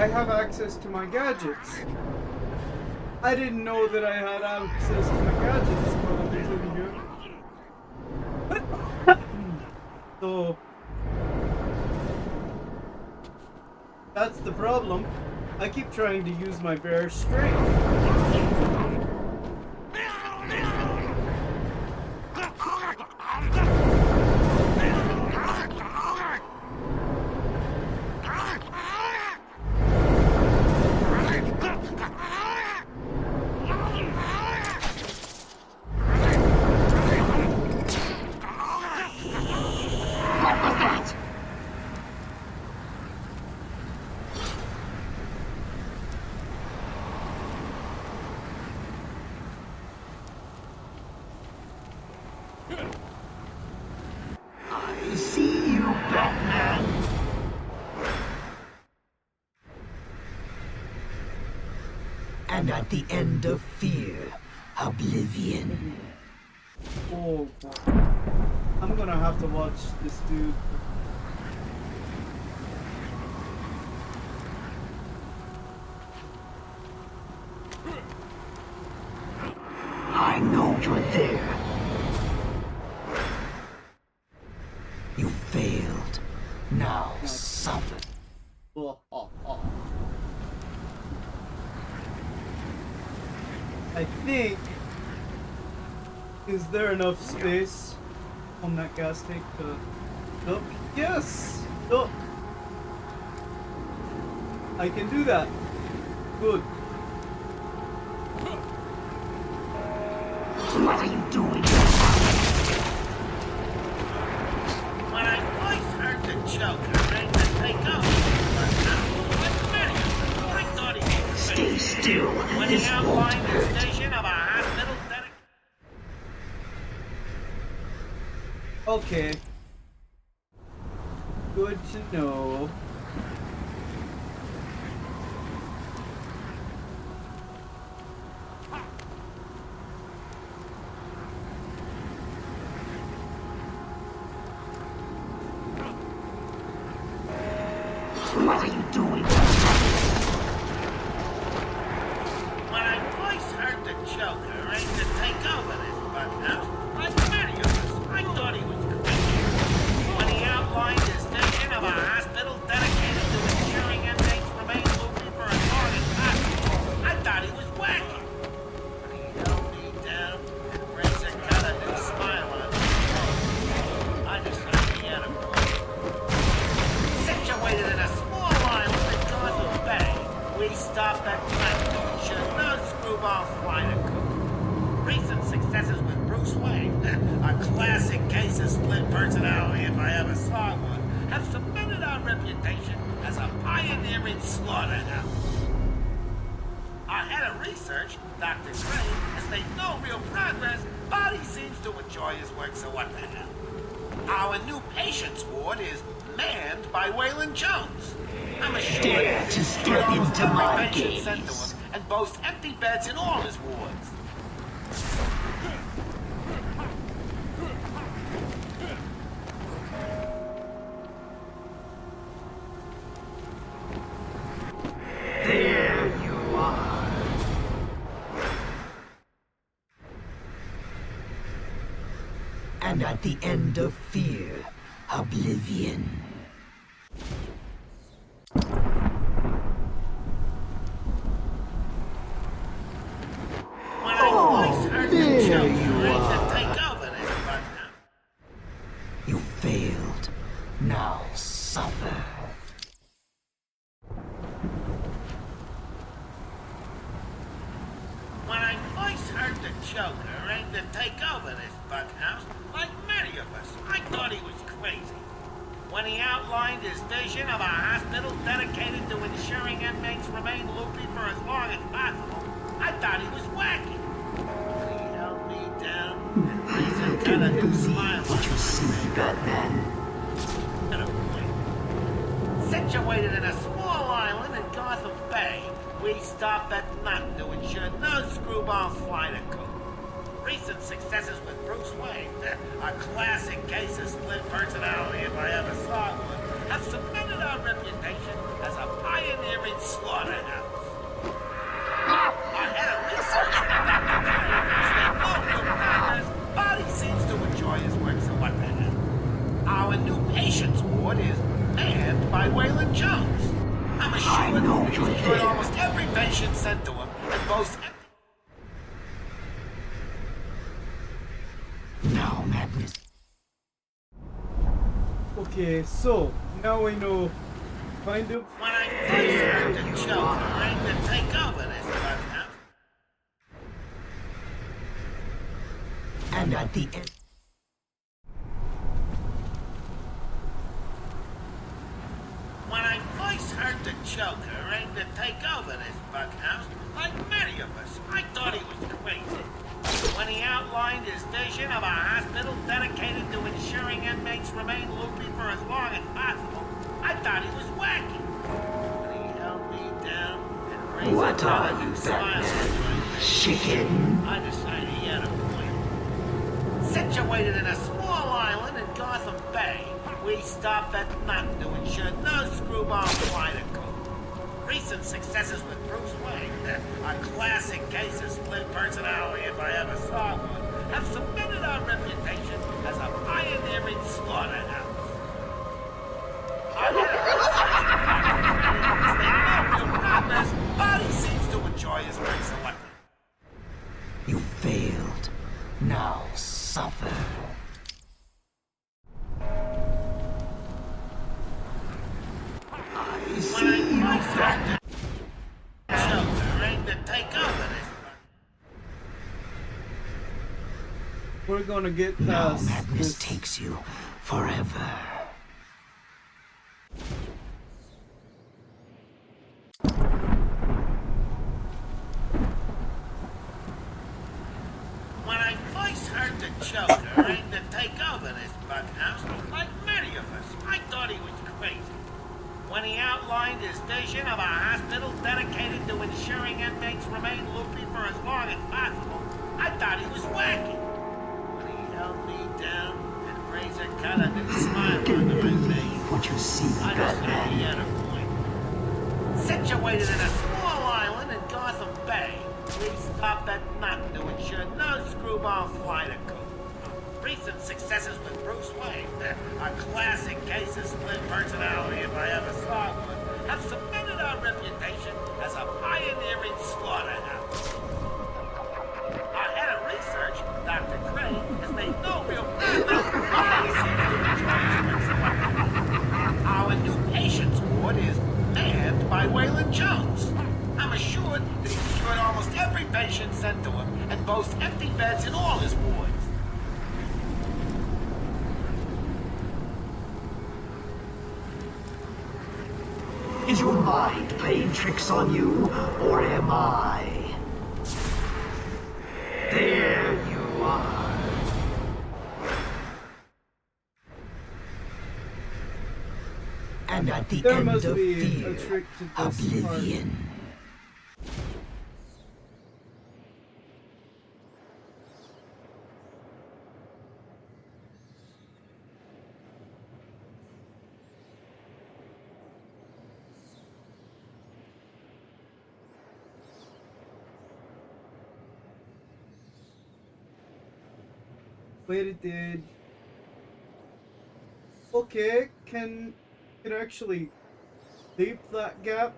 I have access to my gadgets. I didn't know that I had access to my gadgets while I was in here. So that's the problem. I keep trying to use my bare strength. I see you, Batman. And at the end of fear, oblivion. Oh boy. I'm gonna have to watch this dude. I know you're there. You failed. Now suffer. Oh, oh, oh. I think. Is there enough space on that gas tank to look? Yes! Look! I can do that. Good. What are you doing? When I first heard the Joker ready to take over, I thought he was Stay still. when he This won't outlined the hurt. station of a hospital dedicated. Okay. Good to know. What are you doing? When I first heard the Joker ready to take over this bunkhouse, like many of us, I thought he was crazy. When he outlined his vision of a hospital dedicated to ensuring inmates remain loopy for as long as possible, I thought he was wacky. He held me down and raised a kind of new smile on his face. I decided he had a point. Situated in a small island in Gotham Bay, we stopped at night to ensure no screwball flying a coop. Recent successes with Bruce Wayne, a classic case of split personality if I ever saw one, have cemented our reputation as a pioneering slaughterhouse. Our head of research, Dr. Gray, has made no real progress, but he seems to enjoy his work, so what the hell. Our new patients ward is manned by Waylon Jones. I'm assured Dare to step almost into every my patient sent to gaze. him and boasts empty beds in all his wards. There you are. And at the end of fear, oblivion. When I first heard the there Joker you ready to are. take over this bunkhouse, You failed. Now suffer. when I first heard the Joker ready to take over this bunkhouse, like many of us, I thought he was crazy. When he outlined his vision of a hospital dedicated to ensuring inmates remain loopy for as long as possible, I thought he was wacky. He held me down and raised a kind of new smile on What you his see, Batman? at a point. Situated in a small island in Gotham Bay, we stopped at nothing to ensure no screwballs fly the coop. Recent successes with Bruce Wayne, a classic case of split personality if I ever saw one, have cemented our reputation as a pioneering slaughterhouse. Our head of research, Dr. Gray, has made no real progress, but he seems to enjoy his work, so what the hell. Our new Okay, so now we know kind of. When I first heard the Joker aimed to take over this bunkhouse. And at the end. When I first heard the Joker aimed to take over this bunkhouse, like many of us, I thought he was crazy. When he outlined his vision of a hospital dedicated to ensuring inmates remain loopy for as long as possible, I thought he was wacky. When he held me down and raised What are a you, smile on Batman? my face, Chicken? I decided he had a point. Situated in a small island in Gotham Bay, we stopped at nothing to ensure no screwball fly to cook. Recent successes with Bruce Wayne, a classic case of split personality if I ever saw one, have cemented our reputation as a pioneering slaughterhouse. Our no real progress, but he seems to enjoy his race elected. You failed. Now suffer. I see you, Batman. Joker aimed to take over this. We're gonna get Now past madness this. takes you forever. When I first heard the Joker aimed to take over this bunkhouse, like many of us, I thought he was crazy. When he outlined his vision of a hospital dedicated to ensuring inmates remain loopy for as long as possible, I thought he was wacky. When he held me down and raised a kind of new smile onto my face, What you see, I decided he Batman? had a point. Situated in a small island in Gotham Bay, we stopped at nothing to ensure no screwball fly to cook. Recent successes with Bruce Wayne, a classic case of split personality if I ever saw one, have cemented our reputation as a pioneering slaughterhouse. Our head of research, Dr. Crane, has made no real progress. Our new patients ward is manned by Waylon Jones. I'm assured that he's cured almost every patient sent to him and boasts empty beds in all his wards. Is your mind playing tricks on you, or am I? There you are. And at the There end must of be a fear, trick to this part. oblivion. Wait, it did. Okay, can it actually leap that gap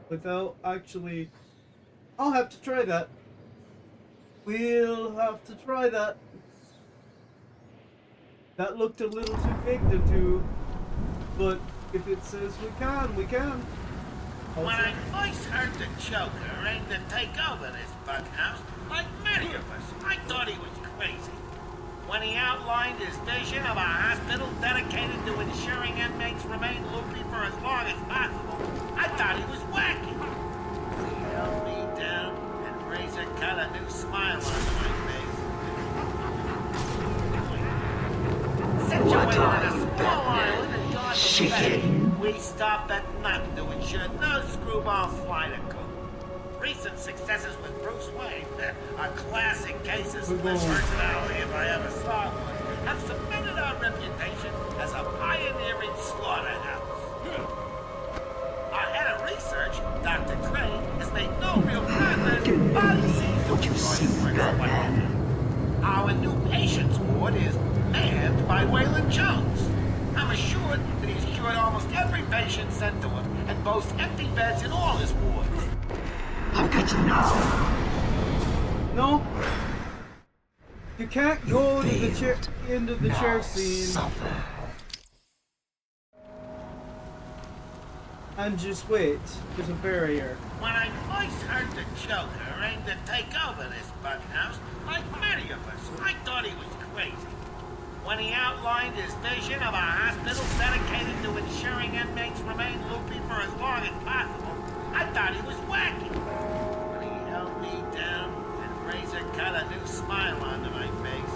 without actually... I'll have to try that. We'll have to try that. That looked a little too big to do, but if it says we can, we can. When I first heard the Joker aimed to take over this bunkhouse, like many of us, I thought he was crazy. When he outlined his vision of a hospital dedicated to ensuring inmates remain loopy for as long as possible, I thought he was wacky. He held me down and raised a kind of new smile onto my face. Situated in a small island in Gotham Bay, we stopped at nothing to ensure no screwball fly to cook. Recent successes with Bruce Wayne, a classic case of split personality if I ever saw one, have cemented our reputation as a pioneering slaughterhouse. Our head of research, Dr. Crane, has made no real progress, but he seems to enjoy his work selected. Our new patients ward is manned by Waylon Jones. I'm assured that he's cured almost every patient sent to him and boasts empty beds in all his wards. I've got you now. No. You can't go to the chair, end of the chair scene. Suffer. And just wait. There's a barrier. When I first heard the Joker aimed to take over this bug house, like many of us, I thought he was crazy. When he outlined his vision of a hospital dedicated to ensuring inmates remain loopy for as long as possible, I thought he was wacky. When he held me down and Razor cut a new smile onto my face,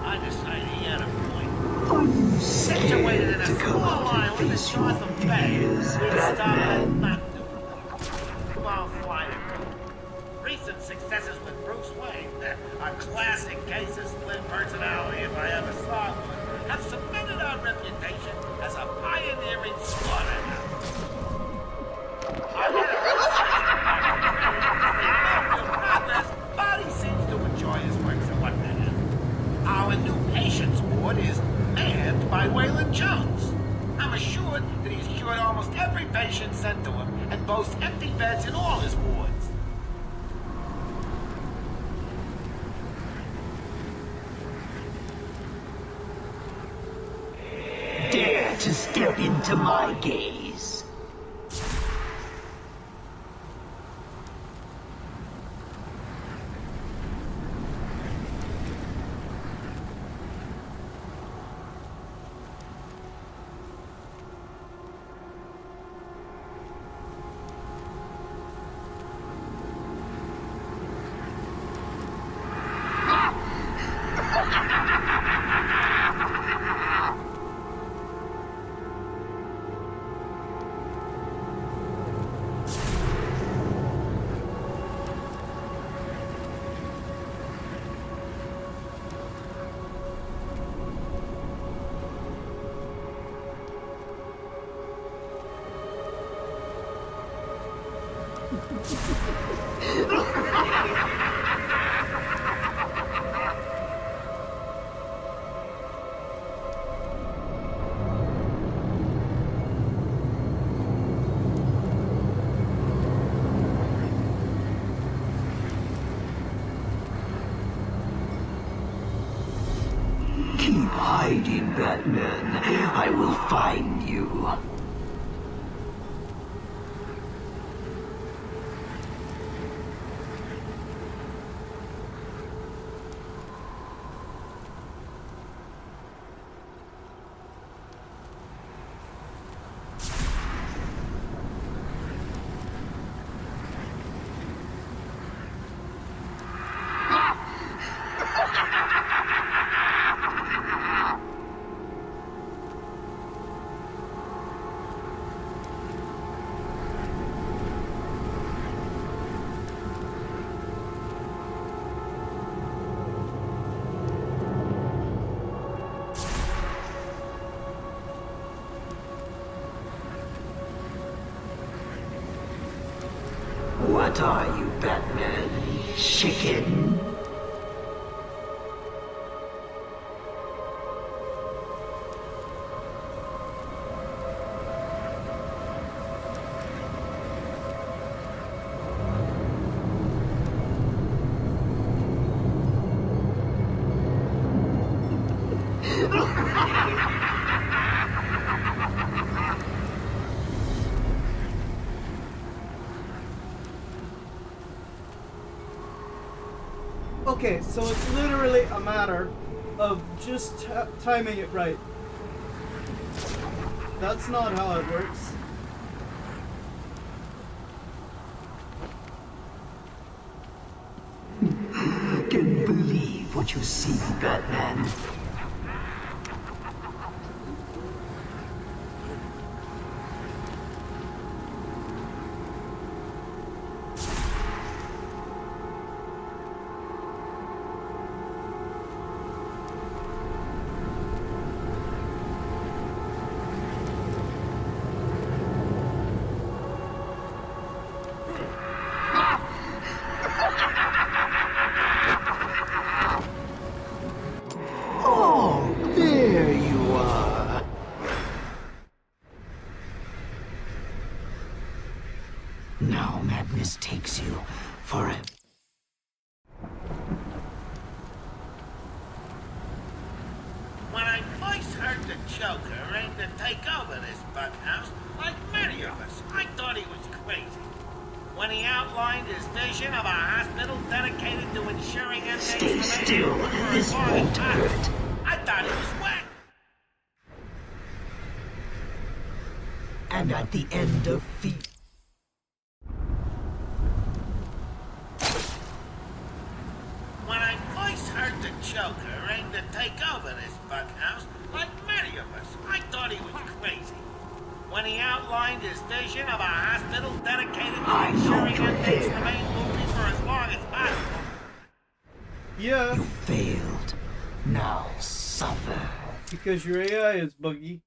I decided he had a point. Are you Situated in a scared to come small out and island in face your Gotham Bay, fears, we stop at Batman? nothing. Well, flying recent successes with Bruce Wayne, a classic case of split personality if I ever saw one, have cemented our reputation as a pioneering slaughterhouse. Our progress, but he seems to enjoy his work for what that is. Our new patients ward is manned by Waylon Jones. I'm assured that he's cured almost every patient sent to him and boasts empty beds in all his wards. Dare to step into my gaze. Keep hiding, Batman. I will find you. What are you, Batman? Chicken? Okay, so it's literally a matter of just timing it right. That's not how it works. Can you believe what you see, Batman? Oh, there you are. Now madness takes you forever. When I first heard the Joker aimed to take over this bug house, like many of us, when he outlined his vision of a hospital dedicated to ensuring inmates Stay remain still. open for as This long as won't possible. hurt. I thought he was whack. And at the end of fear. When I first heard the Joker aim to take over this bunkhouse, like many of us, I thought he was crazy. When he outlined his vision of a hospital dedicated to ensuring inmates remain loopy for as long as possible. Yeah. You failed. Now suffer. Because your AI is buggy.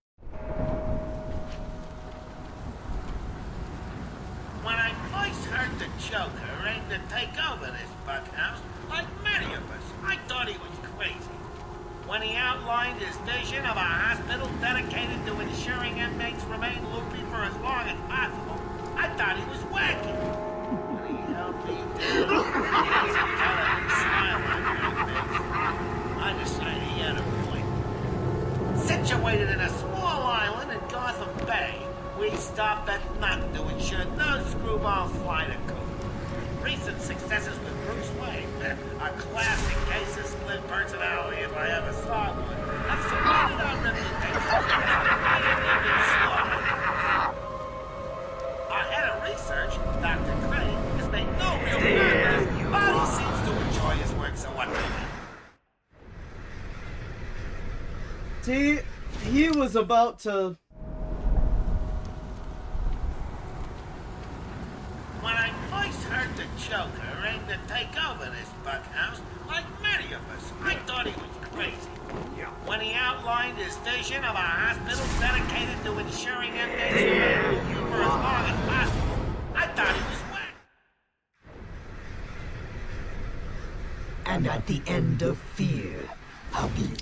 When I first heard the Joker aim to take over this bunkhouse, like many of us, I thought he was crazy. When he outlined his vision of a hospital dedicated to ensuring inmates remain loopy for as long as possible, I thought he was wacky. When he held me down, he was a fella who smiled on my face. I decided he had a point. Situated in a small island in Gotham Bay, we stopped at nothing to ensure no screwball fly to coop. Recent successes with Bruce Wayne, a classic case of split personality if I ever saw one, have cemented our reputation as the slaughter. Our head of research, Dr. Crane, has made no real progress, but he seems to enjoy his work, so what the hell? See, he was about to... When I first heard the Joker aim to take over this bunkhouse, like many of us, I thought he was crazy. When he outlined his vision of a hospital dedicated to ensuring inmates remain loopy for as long as possible, I thought he was whack. And at the end of fear, how will you?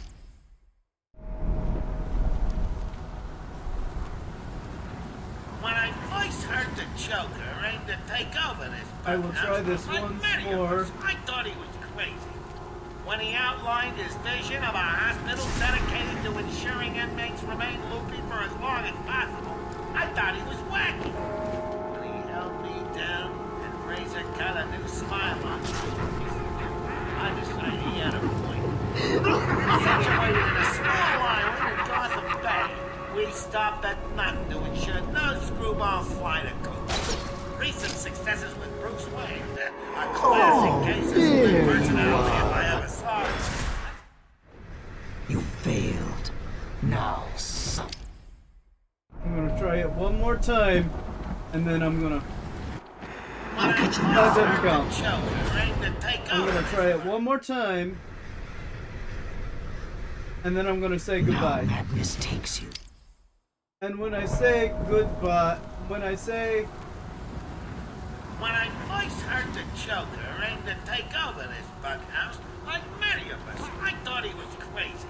When I first heard the Joker aim to take over this I will try this like once many of more. us, I thought he was crazy. When he outlined his vision of a hospital dedicated to ensuring inmates remain loopy for as long as possible, I thought he was wacky. When he held me down and Razor cut a new smile on his face, I decided he had a point. Situated in a small island in Gotham Bay, we stopped at nothing to ensure no screwball fly to coop. Recent successes with Bruce Wayne, a classic case of split personality if I ever saw one. You failed. Now suffer. I'm gonna try it one more time, and then I'm gonna... That doesn't count. I'm gonna try it one more time, and then I'm gonna say goodbye. Now madness takes you. And when I say goodbye, when I say... When I first heard the Joker aim to take over this bunkhouse, like many of us, I thought he was crazy.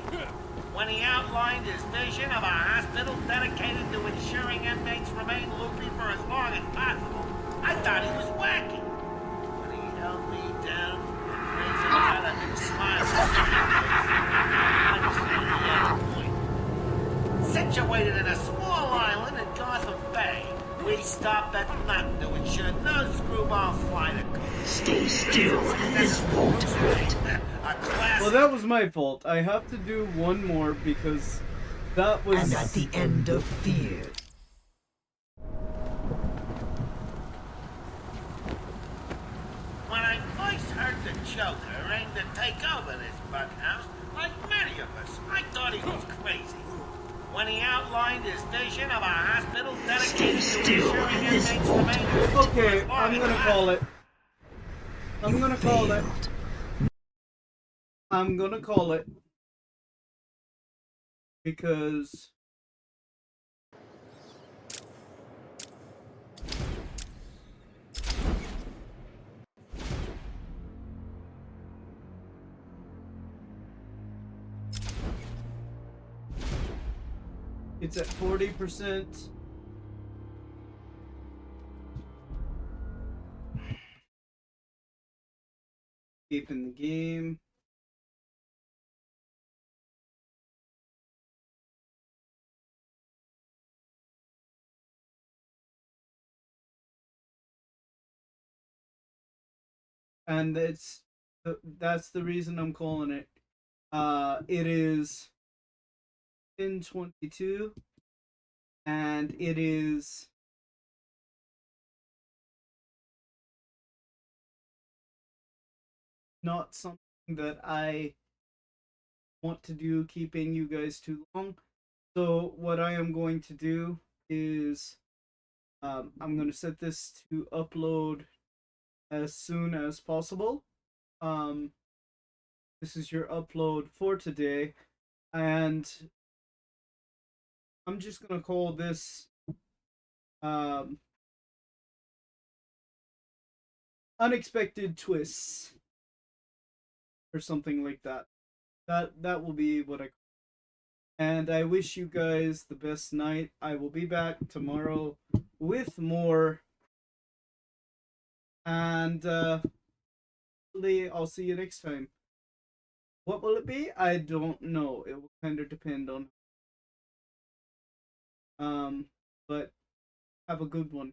When he outlined his vision of a hospital dedicated to ensuring inmates remain loopy for as long as possible, I thought he was wacky. When he held me down and Razor cut a new smile on his face, I decided he had a point. Situated in a small island in Gotham Bay, we stopped at nothing to ensure no screwball fly to coop. Stay still. This won't hurt. Well, that was my fault. I have to do one more because that was... And at the end of fear. When I first heard the Joker aim to take over this bunkhouse, like many of us, I thought he was crazy. When he outlined his vision of a hospital dedicated to ensuring inmates remain loopy Okay, I'm gonna call it. I'm gonna call it. I'm gonna call it. Because... it's at 40%. Keeping the game. and that's the reason I'm calling it. It is 10:22, and it is not something that I want to do, keeping you guys too long. So what I am going to do is I'm going to set this to upload as soon as possible. Um, this is your upload for today, and I'm just going to call this um, unexpected twists or something like that. That will be what I. And I wish you guys the best night. I will be back tomorrow with more, and I'll see you next time. What will it be? I don't know. It will kind of depend on. But have a good one.